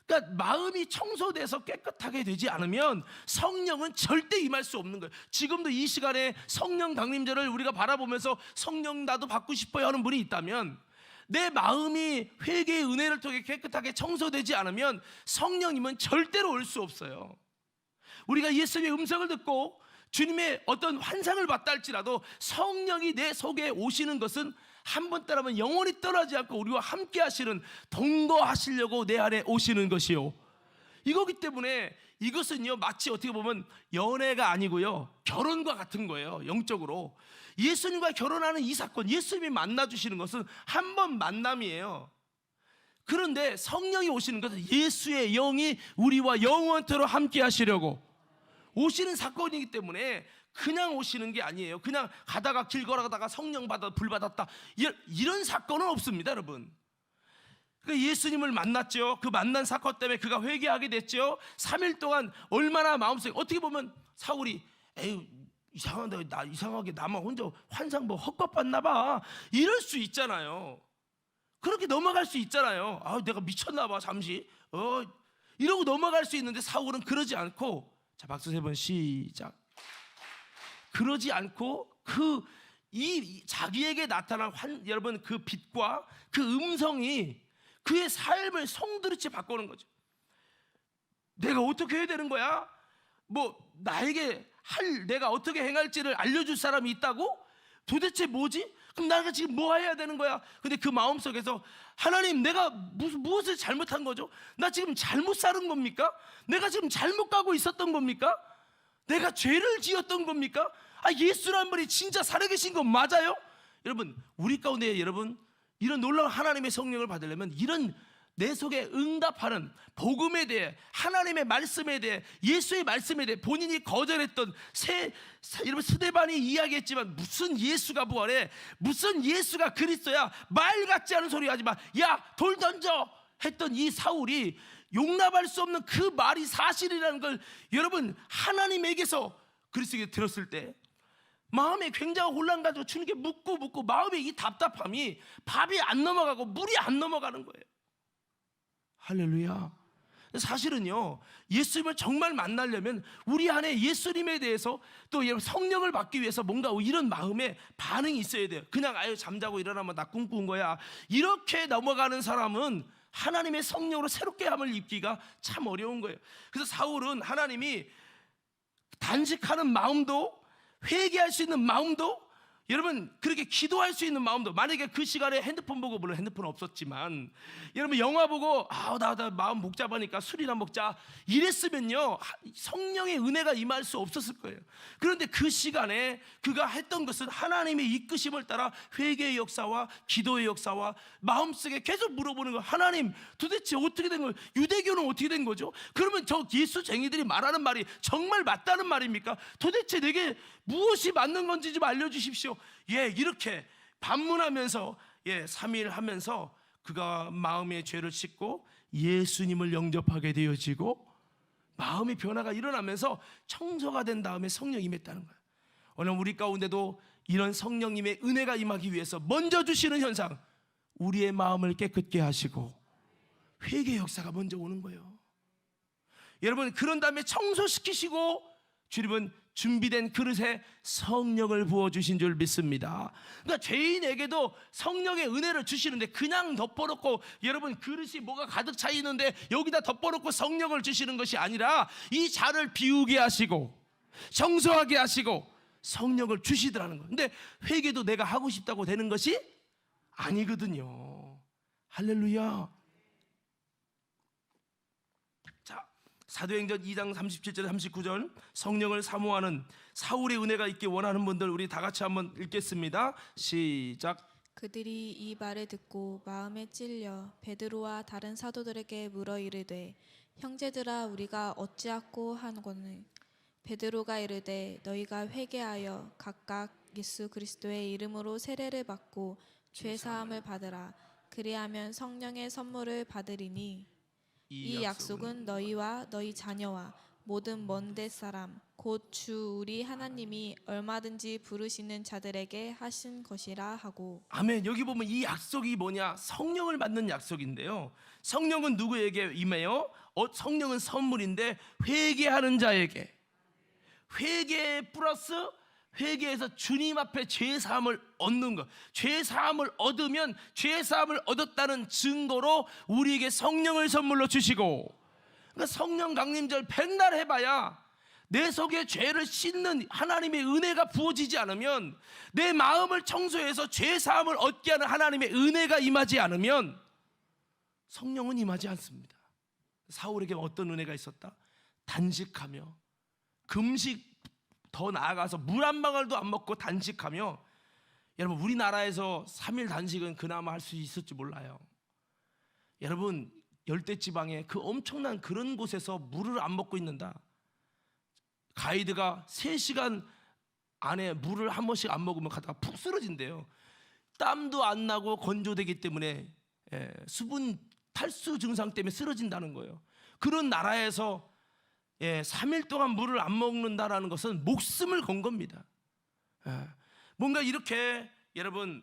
그러니까 마음이 청소돼서 깨끗하게 되지 않으면 성령은 절대 임할 수 없는 거예요. 지금도 이 시간에 성령 강림절을 우리가 바라보면서 성령 나도 받고 싶어요 하는 분이 있다면, 내 마음이 회개의 은혜를 통해 깨끗하게 청소되지 않으면 성령님은 절대로 올 수 없어요. 우리가 예수님의 음성을 듣고 주님의 어떤 환상을 봤다 할지라도 성령이 내 속에 오시는 것은 한 번 따르면 영원히 떠나지 않고 우리와 함께 하시는, 동거하시려고 내 안에 오시는 것이요, 이거기 때문에 이것은요 마치 어떻게 보면 연애가 아니고요 결혼과 같은 거예요. 영적으로 예수님과 결혼하는 이 사건, 예수님이 만나주시는 것은 한 번 만남이에요. 그런데 성령이 오시는 것은 예수의 영이 우리와 영원토록 함께 하시려고 오시는 사건이기 때문에 그냥 오시는 게 아니에요. 그냥 가다가 길 걸어가다가 성령 받아 불 받았다 이런 사건은 없습니다, 여러분. 그러니까 예수님을 만났죠. 그 만난 사건 때문에 그가 회개하게 됐죠. 3일 동안 얼마나 마음속에, 어떻게 보면 사울이 에이 이상하게 나만 혼자 환상 뭐 헛것 봤나 봐 이럴 수 있잖아요. 그렇게 넘어갈 수 있잖아요. 아, 내가 미쳤나 봐 잠시 이러고 넘어갈 수 있는데 사울은 그러지 않고, 자 박수 3번 시작. 그러지 않고 이 자기에게 나타난 여러분 그 빛과 그 음성이 그의 삶을 송두리째 바꾸는 거죠. 내가 어떻게 해야 되는 거야? 뭐 나에게 내가 어떻게 행할지를 알려줄 사람이 있다고? 도대체 뭐지? 그럼 내가 지금 뭐 해야 되는 거야? 근데 그 마음속에서 하나님, 내가 무엇을 잘못한 거죠? 나 지금 잘못 사는 겁니까? 내가 지금 잘못 가고 있었던 겁니까? 내가 죄를 지었던 겁니까? 예수라는 분이 진짜 살아계신 건 맞아요? 여러분, 우리 가운데 여러분 이런 놀라운 하나님의 성령을 받으려면 이런 내 속에 응답하는 복음에 대해, 하나님의 말씀에 대해, 예수의 말씀에 대해 본인이 거절했던 여러분 스데반이 이야기했지만 무슨 예수가 부활해, 무슨 예수가 그리스도야, 말 같지 않은 소리 하지 마, 야 돌 던져 했던 이 사울이 용납할 수 없는 그 말이 사실이라는 걸 여러분 하나님에게서 그리스도에게 들었을 때 마음에 굉장한 혼란 가지고 주님께 묻고 마음의 이 답답함이 밥이 안 넘어가고 물이 안 넘어가는 거예요. 할렐루야. 사실은요 예수님을 정말 만나려면 우리 안에 예수님에 대해서 또 성령을 받기 위해서 뭔가 이런 마음에 반응이 있어야 돼요. 그냥 잠자고 일어나면 나 꿈꾼 거야 이렇게 넘어가는 사람은 하나님의 성령으로 새롭게 함을 입기가 참 어려운 거예요. 그래서 사울은 하나님이 단식하는 마음도, 회개할 수 있는 마음도, 여러분 그렇게 기도할 수 있는 마음도, 만약에 그 시간에 핸드폰 보고, 물론 핸드폰 없었지만 여러분 영화 보고 나 마음 복잡하니까 술이나 먹자 이랬으면요 성령의 은혜가 임할 수 없었을 거예요. 그런데 그 시간에 그가 했던 것은 하나님의 이끄심을 따라 회개의 역사와 기도의 역사와 마음속에 계속 물어보는 거예요. 하나님 도대체 어떻게 된 거예요? 유대교는 어떻게 된 거죠? 그러면 저 예수쟁이들이 말하는 말이 정말 맞다는 말입니까? 도대체 내게 무엇이 맞는 건지 좀 알려주십시오. 이렇게 반문하면서 3일 하면서 그가 마음의 죄를 씻고 예수님을 영접하게 되어지고 마음의 변화가 일어나면서 청소가 된 다음에 성령이 임했다는 거예요. 오늘 우리 가운데도 이런 성령님의 은혜가 임하기 위해서 먼저 주시는 현상, 우리의 마음을 깨끗게 하시고 회개 역사가 먼저 오는 거예요. 여러분 그런 다음에 청소시키시고 주님은 준비된 그릇에 성령을 부어주신 줄 믿습니다. 그러니까 죄인에게도 성령의 은혜를 주시는데 그냥 덮어놓고, 여러분 그릇이 뭐가 가득 차 있는데 여기다 덮어놓고 성령을 주시는 것이 아니라 이 잔을 비우게 하시고 청소하게 하시고 성령을 주시더라는 거예요. 근데 회개도 내가 하고 싶다고 되는 것이 아니거든요. 할렐루야. 자, 사도행전 2장 37절 39절 성령을 사모하는 사울의 은혜가 있기 원하는 분들 우리 다 같이 한번 읽겠습니다. 시작. 그들이 이 말을 듣고 마음에 찔려 베드로와 다른 사도들에게 물어 이르되 형제들아 우리가 어찌하고 하노니 베드로가 이르되 너희가 회개하여 각각 예수 그리스도의 이름으로 세례를 받고 죄 사함을 받으라. 그리하면 성령의 선물을 받으리니 이 약속은 너희와 너희 자녀와 모든 먼데 사람 곧 주 우리 하나님이 얼마든지 부르시는 자들에게 하신 것이라 하고. 아멘. 여기 보면 이 약속이 뭐냐? 성령을 받는 약속인데요. 성령은 누구에게 임해요? 성령은 선물인데 회개하는 자에게. 회개 플러스 회개해서 주님 앞에 죄사함을 얻는 것. 죄사함을 얻으면 죄사함을 얻었다는 증거로 우리에게 성령을 선물로 주시고, 그러니까 성령 강림절 백날 해봐야 내 속에 죄를 씻는 하나님의 은혜가 부어지지 않으면, 내 마음을 청소해서 죄사함을 얻게 하는 하나님의 은혜가 임하지 않으면 성령은 임하지 않습니다. 사울에게 어떤 은혜가 있었다? 단식하며 금식, 더 나아가서 물 한 방울도 안 먹고 단식하며. 여러분, 우리나라에서 3일 단식은 그나마 할 수 있을지 몰라요. 여러분, 열대지방에 그 엄청난 그런 곳에서 물을 안 먹고 있는다. 가이드가 3시간 안에 물을 한 번씩 안 먹으면 가다가 푹 쓰러진대요. 땀도 안 나고 건조되기 때문에 수분 탈수 증상 때문에 쓰러진다는 거예요. 그런 나라에서 3일 동안 물을 안 먹는다라는 것은 목숨을 건 겁니다. 뭔가 이렇게 여러분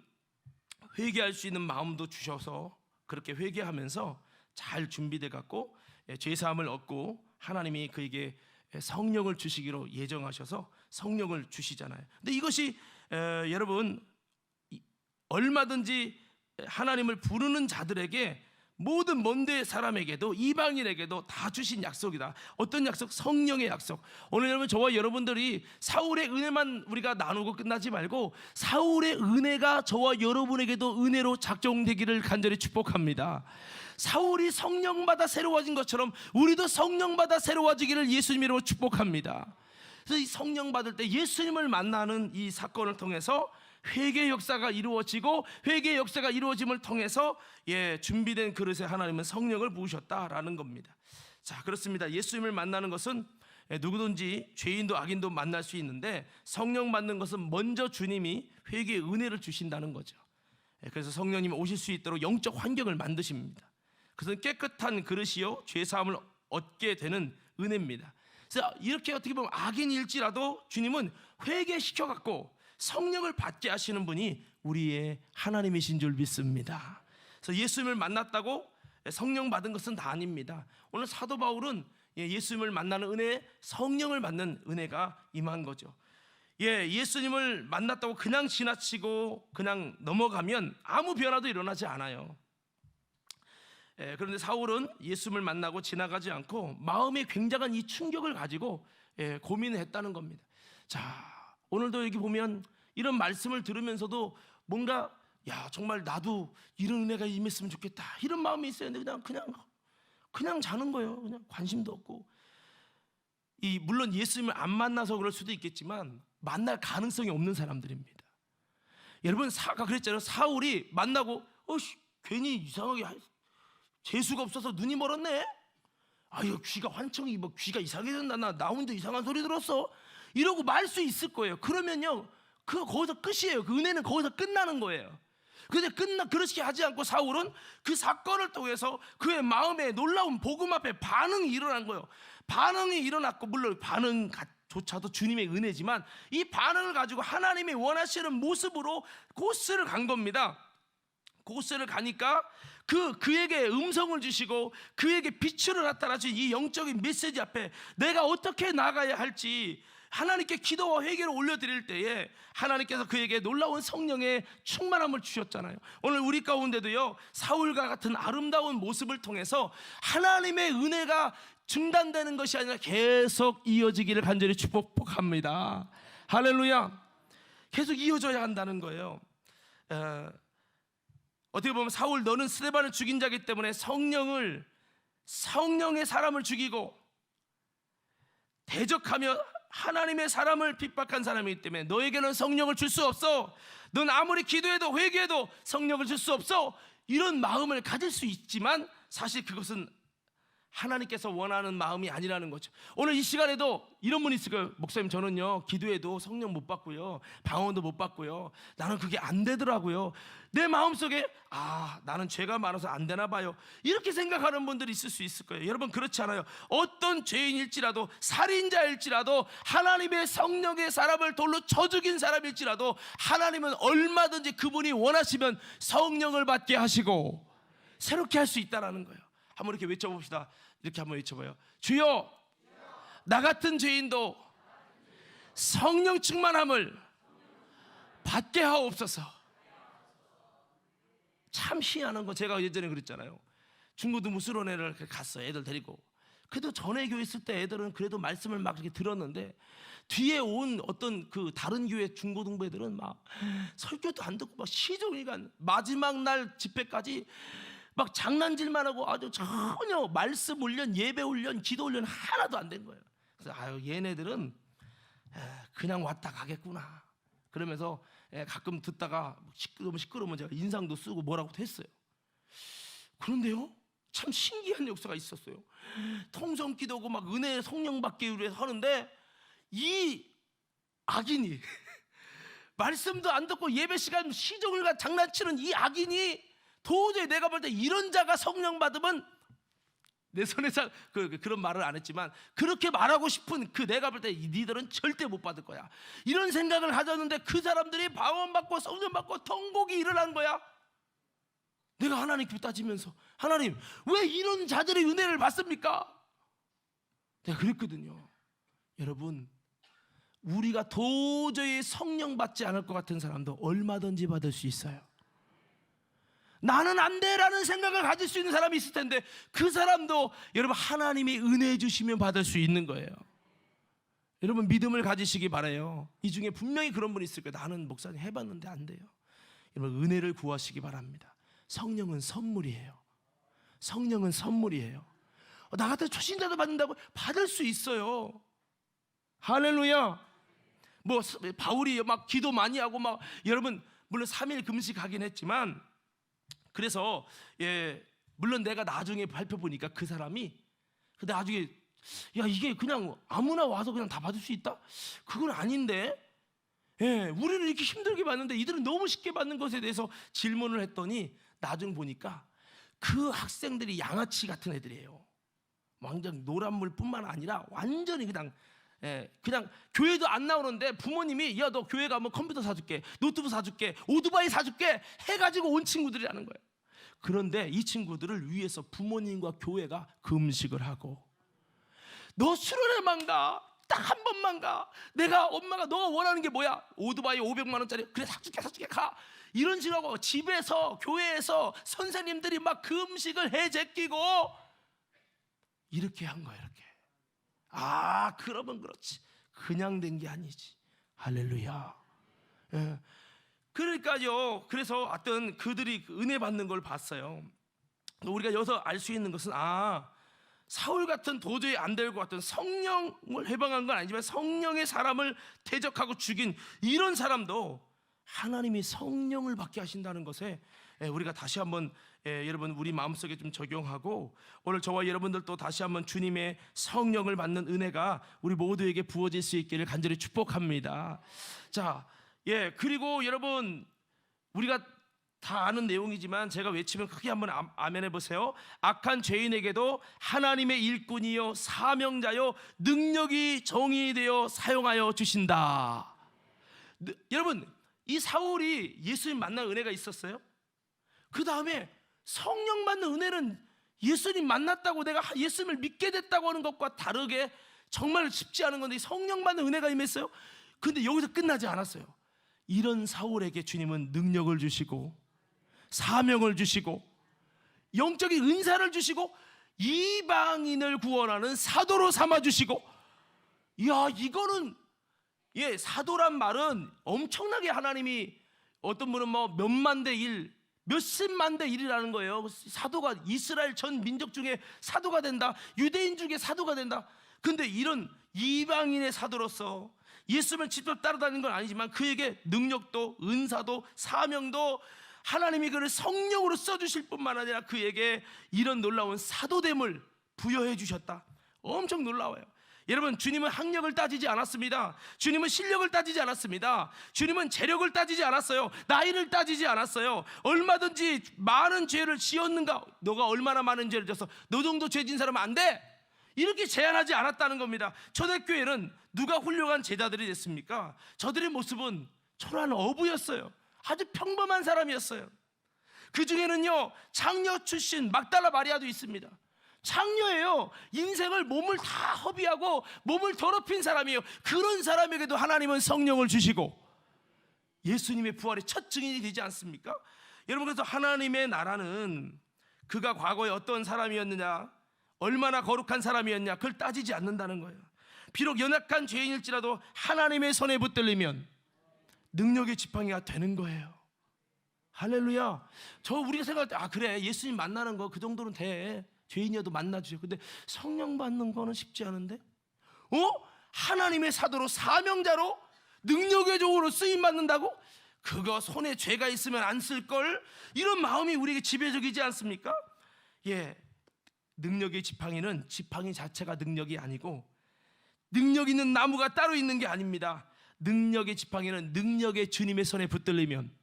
회개할 수 있는 마음도 주셔서 그렇게 회개하면서 잘 준비돼 갖고 죄사함을 얻고 하나님이 그에게 성령을 주시기로 예정하셔서 성령을 주시잖아요. 근데 이것이 여러분 얼마든지 하나님을 부르는 자들에게, 모든 먼데 사람에게도 이방인에게도 다 주신 약속이다. 어떤 약속? 성령의 약속. 오늘 여러분, 저와 여러분들이 사울의 은혜만 우리가 나누고 끝나지 말고 사울의 은혜가 저와 여러분에게도 은혜로 작정되기를 간절히 축복합니다. 사울이 성령받아 새로워진 것처럼 우리도 성령받아 새로워지기를 예수님으로 축복합니다. 그래서 이 성령 받을 때 예수님을 만나는 이 사건을 통해서 회개 역사가 이루어지고, 회개 역사가 이루어짐을 통해서 준비된 그릇에 하나님은 성령을 부으셨다라는 겁니다. 자, 그렇습니다. 예수님을 만나는 것은 누구든지 죄인도 악인도 만날 수 있는데, 성령 받는 것은 먼저 주님이 회개의 은혜를 주신다는 거죠. 그래서 성령님이 오실 수 있도록 영적 환경을 만드십니다. 그것은 깨끗한 그릇이요 죄사함을 얻게 되는 은혜입니다. 그래서 이렇게 어떻게 보면 악인일지라도 주님은 회개시켜갖고 성령을 받게 하시는 분이 우리의 하나님이신 줄 믿습니다. 그래서 예수님을 만났다고 성령 받은 것은 다 아닙니다. 오늘 사도 바울은 예수님을 만나는 은혜, 성령을 받는 은혜가 임한 거죠. 예수님을 만났다고 그냥 지나치고 그냥 넘어가면 아무 변화도 일어나지 않아요. 그런데 사울은 예수님을 만나고 지나가지 않고 마음에 굉장한 이 충격을 가지고 고민을 했다는 겁니다. 자, 오늘도 여기 보면 이런 말씀을 들으면서도 뭔가 정말 나도 이런 은혜가 임했으면 좋겠다 이런 마음이 있어야 되는데 그냥 자는 거예요. 그냥 관심도 없고. 물론 예수님을 안 만나서 그럴 수도 있겠지만 만날 가능성이 없는 사람들입니다. 여러분, 아까 그랬잖아요. 사울이 만나고 괜히 이상하게 재수가 없어서 눈이 멀었네. 이거 귀가 환청이 귀가 이상해졌나, 나 혼자 이상한 소리 들었어, 이러고 말 수 있을 거예요. 그러면요 거기서 끝이에요. 그 은혜는 거기서 끝나는 거예요. 근데 그렇게 하지 않고 사울은 그 사건을 통해서 그의 마음에 놀라운 복음 앞에 반응이 일어난 거예요. 반응이 일어났고, 물론 반응조차도 주님의 은혜지만 이 반응을 가지고 하나님이 원하시는 모습으로 고스를 간 겁니다. 고스를 가니까 그에게 음성을 주시고 그에게 빛으로 나타나신 이 영적인 메시지 앞에 내가 어떻게 나가야 할지 하나님께 기도와 회개를 올려드릴 때에 하나님께서 그에게 놀라운 성령의 충만함을 주셨잖아요. 오늘 우리 가운데도요 사울과 같은 아름다운 모습을 통해서 하나님의 은혜가 중단되는 것이 아니라 계속 이어지기를 간절히 축복합니다. 할렐루야. 계속 이어져야 한다는 거예요. 어떻게 보면 사울, 너는 스데반을 죽인 자이기 때문에 성령의 사람을 죽이고 대적하며 하나님의 사람을 핍박한 사람이기 때문에 너에게는 성령을 줄 수 없어. 넌 아무리 기도해도 회개해도 성령을 줄 수 없어. 이런 마음을 가질 수 있지만 사실 그것은 하나님께서 원하는 마음이 아니라는 거죠. 오늘 이 시간에도 이런 분이 있을 거예요. 목사님, 저는요 기도해도 성령 못 받고요, 방언도 못 받고요, 나는 그게 안 되더라고요. 내 마음속에 나는 죄가 많아서 안 되나 봐요, 이렇게 생각하는 분들이 있을 수 있을 거예요. 여러분, 그렇지 않아요. 어떤 죄인일지라도, 살인자일지라도, 하나님의 성령의 사람을 돌로 쳐 죽인 사람일지라도 하나님은 얼마든지 그분이 원하시면 성령을 받게 하시고 새롭게 할 수 있다는 거예요. 한번 이렇게 외쳐봅시다. 이렇게 한번 외쳐봐요. 주여, 나 같은 죄인도 성령 충만함을 받게 하옵소서. 참 희한한 거, 제가 예전에 그랬잖아요. 중고등 무술원회를 갔어요, 애들 데리고. 그래도 전에 교회 있을 때 애들은 그래도 말씀을 막 이렇게 들었는데, 뒤에 온 어떤 그 다른 교회 중고등부 애들은 막 설교도 안 듣고 막 시종일관 마지막 날 집회까지 막 장난질만 하고 아주 전혀 말씀 훈련, 예배 훈련, 기도 훈련 하나도 안 된 거예요. 그래서 얘네들은 그냥 왔다 가겠구나 그러면서 가끔 듣다가 시끄러우면 제가 인상도 쓰고 뭐라고도 했어요. 그런데요, 참 신기한 역사가 있었어요. 통성기도고 막 은혜 성령 받기 위해서 하는데 이 악인이 말씀도 안 듣고 예배 시간 시종일관 장난치는 이 악인이 도저히 내가 볼 때 이런 자가 성령 받으면, 내 손에서 그런 말을 안 했지만 그렇게 말하고 싶은 내가 볼 때 니들은 절대 못 받을 거야, 이런 생각을 가졌는데 그 사람들이 방언 받고 성령 받고 통곡이 일어난 거야. 내가 하나님께 따지면서, 하나님 왜 이런 자들이 은혜를 받습니까? 내가 그랬거든요. 여러분, 우리가 도저히 성령 받지 않을 것 같은 사람도 얼마든지 받을 수 있어요. 나는 안 돼라는 생각을 가질 수 있는 사람이 있을 텐데 그 사람도 여러분 하나님이 은혜 주시면 받을 수 있는 거예요. 여러분, 믿음을 가지시기 바라요. 이 중에 분명히 그런 분이 있을 거예요. 나는 목사님 해봤는데 안 돼요. 여러분, 은혜를 구하시기 바랍니다. 성령은 선물이에요. 성령은 선물이에요. 나 같은 초신자도 받는다고? 받을 수 있어요. 할렐루야. 뭐 바울이 막 기도 많이 하고 막, 여러분 물론 3일 금식하긴 했지만, 그래서 물론 내가 나중에 발표 보니까 그 사람이 나중에 이게 그냥 아무나 와서 그냥 다 받을 수 있다? 그건 아닌데, 우리는 이렇게 힘들게 받는데 이들은 너무 쉽게 받는 것에 대해서 질문을 했더니 나중에 보니까 그 학생들이 양아치 같은 애들이에요. 완전 노란물뿐만 아니라 완전히 그냥 교회도 안 나오는데 부모님이 야, 너 교회 가면 컴퓨터 사줄게, 노트북 사줄게, 오토바이 사줄게 해가지고 온 친구들이라는 거예요. 그런데 이 친구들을 위해서 부모님과 교회가 금식을 하고, 너 수련회만 가, 딱 한 번만 가, 엄마가 너가 원하는 게 뭐야? 오토바이 500만 원짜리, 그래 사줄게 가, 이런 식으로 하고 집에서 교회에서 선생님들이 막 금식을 해 제끼고 이렇게 한 거예요. 이렇게. 그러면 그렇지, 그냥 된 게 아니지. 할렐루야. 그러니까요, 그래서 어떤 그들이 은혜 받는 걸 봤어요. 우리가 여기서 알 수 있는 것은 사울 같은 도저히 안 될 것 같은, 성령을 해방한 건 아니지만 성령의 사람을 대적하고 죽인 이런 사람도 하나님이 성령을 받게 하신다는 것에 우리가 다시 한번 여러분 우리 마음속에 좀 적용하고, 오늘 저와 여러분들도 다시 한번 주님의 성령을 받는 은혜가 우리 모두에게 부어질 수 있기를 간절히 축복합니다. 자, 그리고 여러분, 우리가 다 아는 내용이지만 제가 외치면 크게 한번 아멘 해보세요. 악한 죄인에게도 하나님의 일꾼이요 사명자요 능력이 정의되어 사용하여 주신다. 여러분, 이 사울이 예수님 만난 은혜가 있었어요. 그 다음에 성령 받는 은혜는 예수님 만났다고 내가 예수님을 믿게 됐다고 하는 것과 다르게 정말 쉽지 않은 건데, 성령 받는 은혜가 임했어요. 근데 여기서 끝나지 않았어요. 이런 사울에게 주님은 능력을 주시고 사명을 주시고 영적인 은사를 주시고 이방인을 구원하는 사도로 삼아주시고, 이거는 사도란 말은 엄청나게 하나님이, 어떤 분은 뭐 몇만 대 1, 몇십만 대 1이라는 거예요. 사도가 이스라엘 전 민족 중에 사도가 된다, 유대인 중에 사도가 된다. 근데 이런 이방인의 사도로서 예수님을 직접 따라다니는 건 아니지만 그에게 능력도 은사도 사명도 하나님이 그를 성령으로 써주실 뿐만 아니라 그에게 이런 놀라운 사도됨을 부여해 주셨다. 엄청 놀라워요. 여러분, 주님은 학력을 따지지 않았습니다. 주님은 실력을 따지지 않았습니다. 주님은 재력을 따지지 않았어요. 나이를 따지지 않았어요. 얼마든지 많은 죄를 지었는가, 너가 얼마나 많은 죄를 졌어, 너 정도 죄 진 사람은 안 돼, 이렇게 제한하지 않았다는 겁니다. 초대교회는 누가 훌륭한 제자들이 됐습니까? 저들의 모습은 초라한 어부였어요. 아주 평범한 사람이었어요. 그 중에는요, 장녀 출신 막달라 마리아도 있습니다. 장녀예요. 인생을 몸을 다 허비하고 몸을 더럽힌 사람이에요. 그런 사람에게도 하나님은 성령을 주시고 예수님의 부활의 첫 증인이 되지 않습니까? 여러분, 그래서 하나님의 나라는 그가 과거에 어떤 사람이었느냐, 얼마나 거룩한 사람이었냐, 그걸 따지지 않는다는 거예요. 비록 연약한 죄인일지라도 하나님의 손에 붙들리면 능력의 지팡이가 되는 거예요. 할렐루야. 우리가 생각할 때 그래, 예수님 만나는 거 그 정도는 돼, 죄인이어도 만나주죠. 근데 성령 받는 거는 쉽지 않은데, 하나님의 사도로, 사명자로, 능력의 종으로 쓰임 받는다고? 그거 손에 죄가 있으면 안 쓸걸? 이런 마음이 우리에게 지배적이지 않습니까? 예, 능력의 지팡이는 지팡이 자체가 능력이 아니고 능력 있는 나무가 따로 있는 게 아닙니다. 능력의 지팡이는 능력의 주님의 손에 붙들리면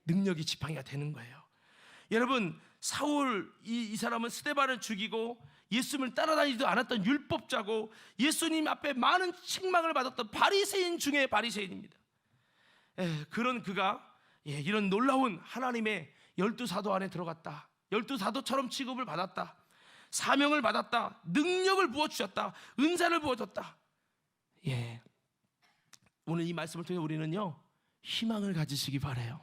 능력의 지팡이가 되는 거예요. 여러분, 사울 이 사람은 스데반을 죽이고 예수님을 따라다니지도 않았던 율법자고 예수님 앞에 많은 책망을 받았던 바리새인 중에 바리새인입니다. 그런 그가 이런 놀라운 하나님의 12사도 안에 들어갔다. 12사도처럼 취급을 받았다. 사명을 받았다. 능력을 부어주셨다. 은사를 부어줬다. 오늘 이 말씀을 통해 우리는요, 희망을 가지시기 바라요.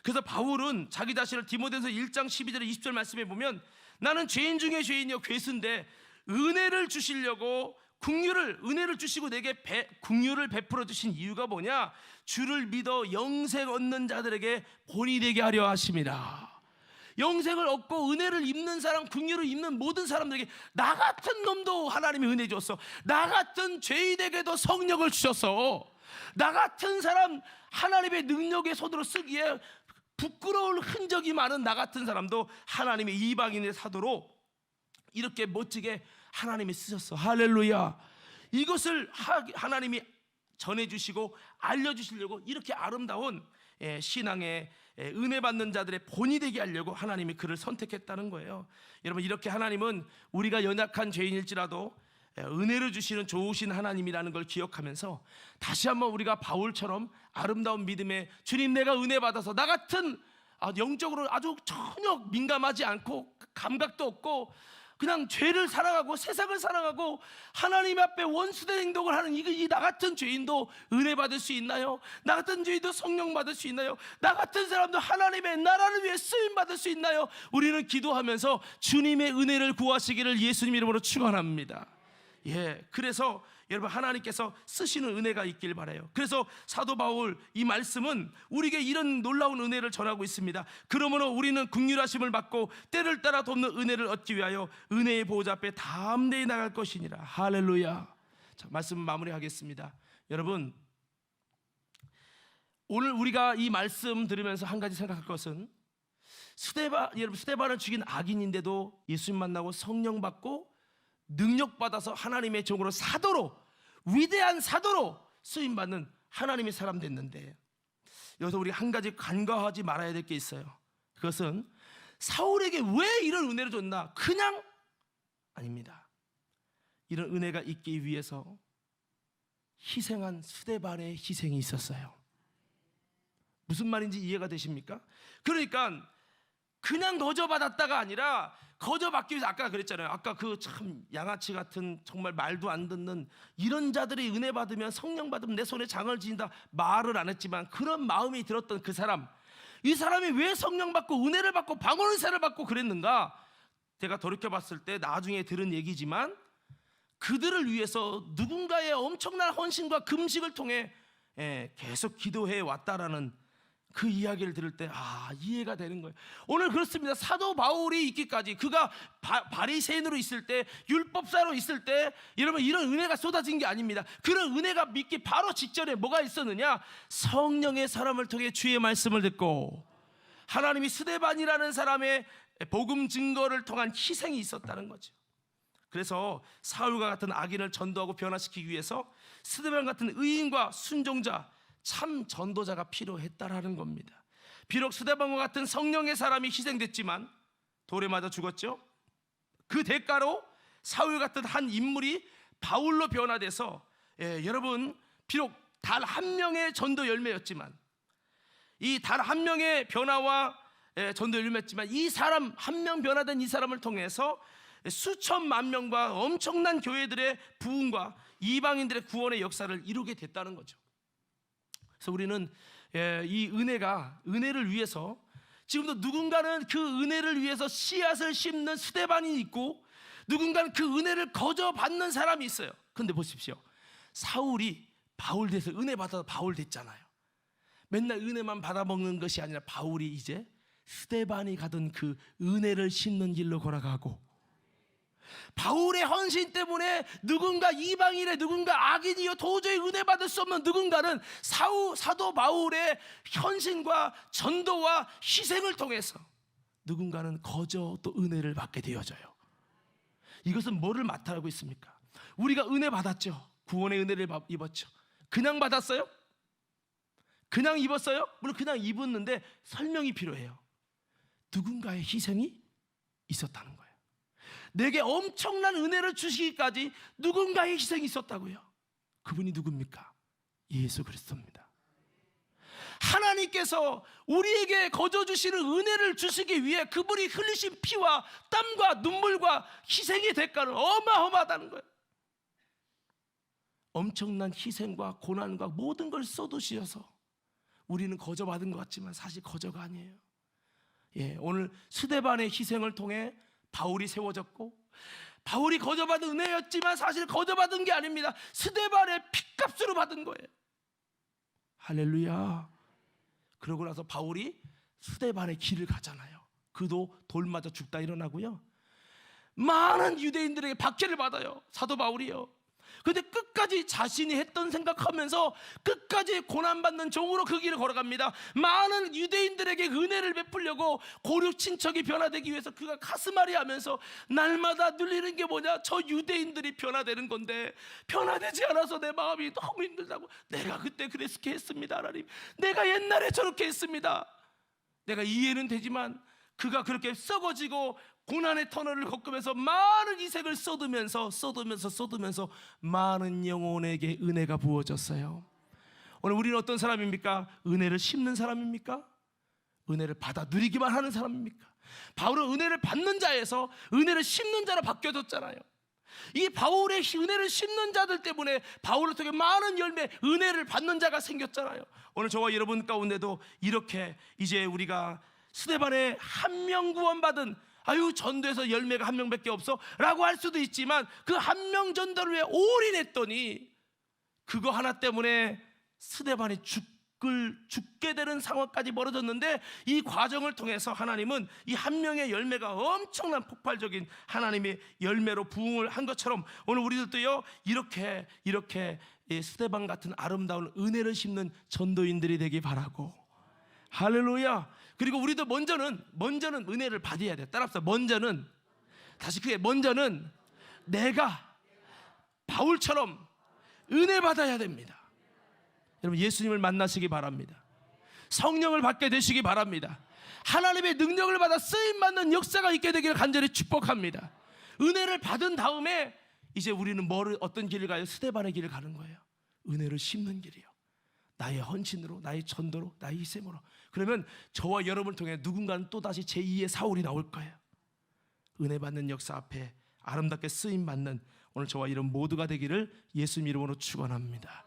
그래서 바울은 자기 자신을 디모데전서 1장 12절 20절 말씀에 보면, 나는 죄인 중에 죄인이요 괴수인데 은혜를 주시려고 은혜를 주시고 내게 긍휼을 베풀어 주신 이유가 뭐냐? 주를 믿어 영생 얻는 자들에게 본이 되게 하려 하심이라. 영생을 얻고 은혜를 입는 사람, 긍휼을 입는 모든 사람들에게, 나 같은 놈도 하나님이 은혜 줬어. 나 같은 죄인에게도 성령을 주셨어. 나 같은 사람 하나님의 능력의 손으로 쓰기에 부끄러울 흔적이 많은 나 같은 사람도 하나님의 이방인의 사도로 이렇게 멋지게 하나님이 쓰셨어. 할렐루야. 이것을 하나님이 전해주시고 알려주시려고 이렇게 아름다운 신앙의 은혜 받는 자들의 본이 되게 하려고 하나님이 그를 선택했다는 거예요. 여러분, 이렇게 하나님은 우리가 연약한 죄인일지라도 은혜를 주시는 좋으신 하나님이라는 걸 기억하면서 다시 한번 우리가 바울처럼 아름다운 믿음에, 주님 내가 은혜 받아서 나 같은 영적으로 아주 전혀 민감하지 않고 감각도 없고 그냥 죄를 사랑하고 세상을 사랑하고 하나님 앞에 원수된 행동을 하는 이 나 같은 죄인도 은혜 받을 수 있나요? 나 같은 죄인도 성령 받을 수 있나요? 나 같은 사람도 하나님의 나라를 위해 쓰임 받을 수 있나요? 우리는 기도하면서 주님의 은혜를 구하시기를 예수님 이름으로 축원합니다. 그래서 여러분, 하나님께서 쓰시는 은혜가 있길 바라요. 그래서 사도 바울 이 말씀은 우리에게 이런 놀라운 은혜를 전하고 있습니다. 그러므로 우리는 긍휼하심을 받고 때를 따라 돕는 은혜를 얻기 위하여 은혜의 보호자 앞에 담대히 나갈 것이니라. 할렐루야. 자, 말씀 마무리하겠습니다. 여러분, 오늘 우리가 이 말씀 들으면서 한 가지 생각할 것은, 스데반을 죽인 악인인데도 예수님 만나고 성령 받고 능력 받아서 하나님의 종으로, 사도로, 위대한 사도로 쓰임받는 하나님의 사람 됐는데, 여기서 우리 한 가지 간과하지 말아야 될 게 있어요. 그것은 사울에게 왜 이런 은혜를 줬나? 그냥 아닙니다. 이런 은혜가 있기 위해서 희생한 스데반의 희생이 있었어요. 무슨 말인지 이해가 되십니까? 그러니까 그냥 거저 받았다가 아니라, 거저 받기 위해서, 아까 그랬잖아요. 아까 그 참 양아치 같은 정말 말도 안 듣는 이런 자들이 은혜 받으면, 성령 받으면 내 손에 장을 지닌다 말을 안 했지만 그런 마음이 들었던 그 사람, 이 사람이 왜 성령 받고 은혜를 받고 방언의사를 받고 그랬는가? 제가 돌이켜봤을 때 나중에 들은 얘기지만 그들을 위해서 누군가의 엄청난 헌신과 금식을 통해 계속 기도해 왔다라는 그 이야기를 들을 때 이해가 되는 거예요. 오늘 그렇습니다. 사도 바울이 있기까지, 그가 바리새인으로 있을 때, 율법사로 있을 때, 여러분 이런 은혜가 쏟아진 게 아닙니다. 그런 은혜가 믿기 바로 직전에 뭐가 있었느냐? 성령의 사람을 통해 주의 말씀을 듣고 하나님이 스데반이라는 사람의 복음 증거를 통한 희생이 있었다는 거죠. 그래서 사울과 같은 악인을 전도하고 변화시키기 위해서 스데반 같은 의인과 순종자, 참 전도자가 필요했다라는 겁니다. 비록 스데반과 같은 성령의 사람이 희생됐지만 돌에 맞아 죽었죠. 그 대가로 사울 같은 한 인물이 바울로 변화돼서 여러분 비록 단 한 명의 전도 열매였지만, 이 단 한 명의 변화와 전도 열매였지만, 이 사람 한 명 변화된 이 사람을 통해서 수천만 명과 엄청난 교회들의 부흥과 이방인들의 구원의 역사를 이루게 됐다는 거죠. 그래서 우리는 이 은혜를 위해서 지금도 누군가는 그 은혜를 위해서 씨앗을 심는 스데반이 있고, 누군가는 그 은혜를 거저 받는 사람이 있어요. 그런데 보십시오, 사울이 바울 돼서 은혜 받아서 바울 됐잖아요. 맨날 은혜만 받아먹는 것이 아니라 바울이 이제 스데반이 가던 그 은혜를 심는 길로 걸어가고, 바울의 헌신 때문에 누군가 이방인의 누군가 악인이요 도저히 은혜 받을 수 없는 누군가는 사도 바울의 헌신과 전도와 희생을 통해서 누군가는 거저 또 은혜를 받게 되어져요. 이것은 뭐를 나타나고 있습니까? 우리가 은혜 받았죠. 구원의 은혜를 입었죠. 그냥 받았어요? 그냥 입었어요? 물론 그냥 입었는데 설명이 필요해요. 누군가의 희생이 있었다는 거예요. 내게 엄청난 은혜를 주시기까지 누군가의 희생이 있었다고요. 그분이 누굽니까? 예수 그리스도입니다. 하나님께서 우리에게 거저 주시는 은혜를 주시기 위해 그분이 흘리신 피와 땀과 눈물과 희생의 대가는 어마어마하다는 거예요. 엄청난 희생과 고난과 모든 걸 쏟으셔서 우리는 거저 받은 것 같지만 사실 거저가 아니에요. 오늘 스데반의 희생을 통해 바울이 세워졌고, 바울이 거저받은 은혜였지만 사실 거저받은 게 아닙니다. 스데반의 핏값으로 받은 거예요. 할렐루야. 그러고 나서 바울이 스데반의 길을 가잖아요. 그도 돌 맞아 죽다 일어나고요, 많은 유대인들에게 박해를 받아요, 사도 바울이요. 그런데 끝까지 자신이 했던 생각하면서 끝까지 고난받는 종으로 그 길을 걸어갑니다. 많은 유대인들에게 은혜를 베풀려고 고륙 친척이 변화되기 위해서 그가 가슴앓이 하면서 날마다 눌리는 게 뭐냐? 저 유대인들이 변화되는 건데 변화되지 않아서 내 마음이 너무 힘들다고. 내가 그때 그렇게 했습니다, 하나님. 내가 옛날에 저렇게 했습니다. 내가 이해는 되지만 그가 그렇게 썩어지고 고난의 터널을 겪으면서 많은 희생을 쏟으면서 많은 영혼에게 은혜가 부어졌어요. 오늘 우리는 어떤 사람입니까? 은혜를 심는 사람입니까? 은혜를 받아 누리기만 하는 사람입니까? 바울은 은혜를 받는 자에서 은혜를 심는 자로 바뀌어졌잖아요. 이 바울의 은혜를 심는 자들 때문에 바울을 통해 많은 열매, 은혜를 받는 자가 생겼잖아요. 오늘 저와 여러분 가운데도 이렇게 이제 우리가 스데반의 한 명 구원받은, 전도에서 열매가 한 명밖에 없어 라고 할 수도 있지만, 그 한 명 전도를 왜 올인했더니 그거 하나 때문에 스데반이 죽게 되는 상황까지 벌어졌는데, 이 과정을 통해서 하나님은 이 한 명의 열매가 엄청난 폭발적인 하나님의 열매로 부흥을 한 것처럼 오늘 우리들도요 이렇게 스데반 같은 아름다운 은혜를 심는 전도인들이 되기 바라고. 할렐루야. 그리고 우리도 먼저는 은혜를 받아야 돼. 따라합시다. 먼저는 내가 바울처럼 은혜 받아야 됩니다. 여러분 예수님을 만나시기 바랍니다. 성령을 받게 되시기 바랍니다. 하나님의 능력을 받아 쓰임받는 역사가 있게 되기를 간절히 축복합니다. 은혜를 받은 다음에 이제 우리는 어떤 길을 가요? 스데반의 길을 가는 거예요. 은혜를 심는 길이요. 나의 헌신으로, 나의 전도로, 나의 희생으로. 그러면 저와 여러분을 통해 누군가는 또다시 제2의 사울이 나올 거예요. 은혜 받는 역사 앞에 아름답게 쓰임받는 오늘 저와 이런 모두가 되기를 예수님 이름으로 축원합니다.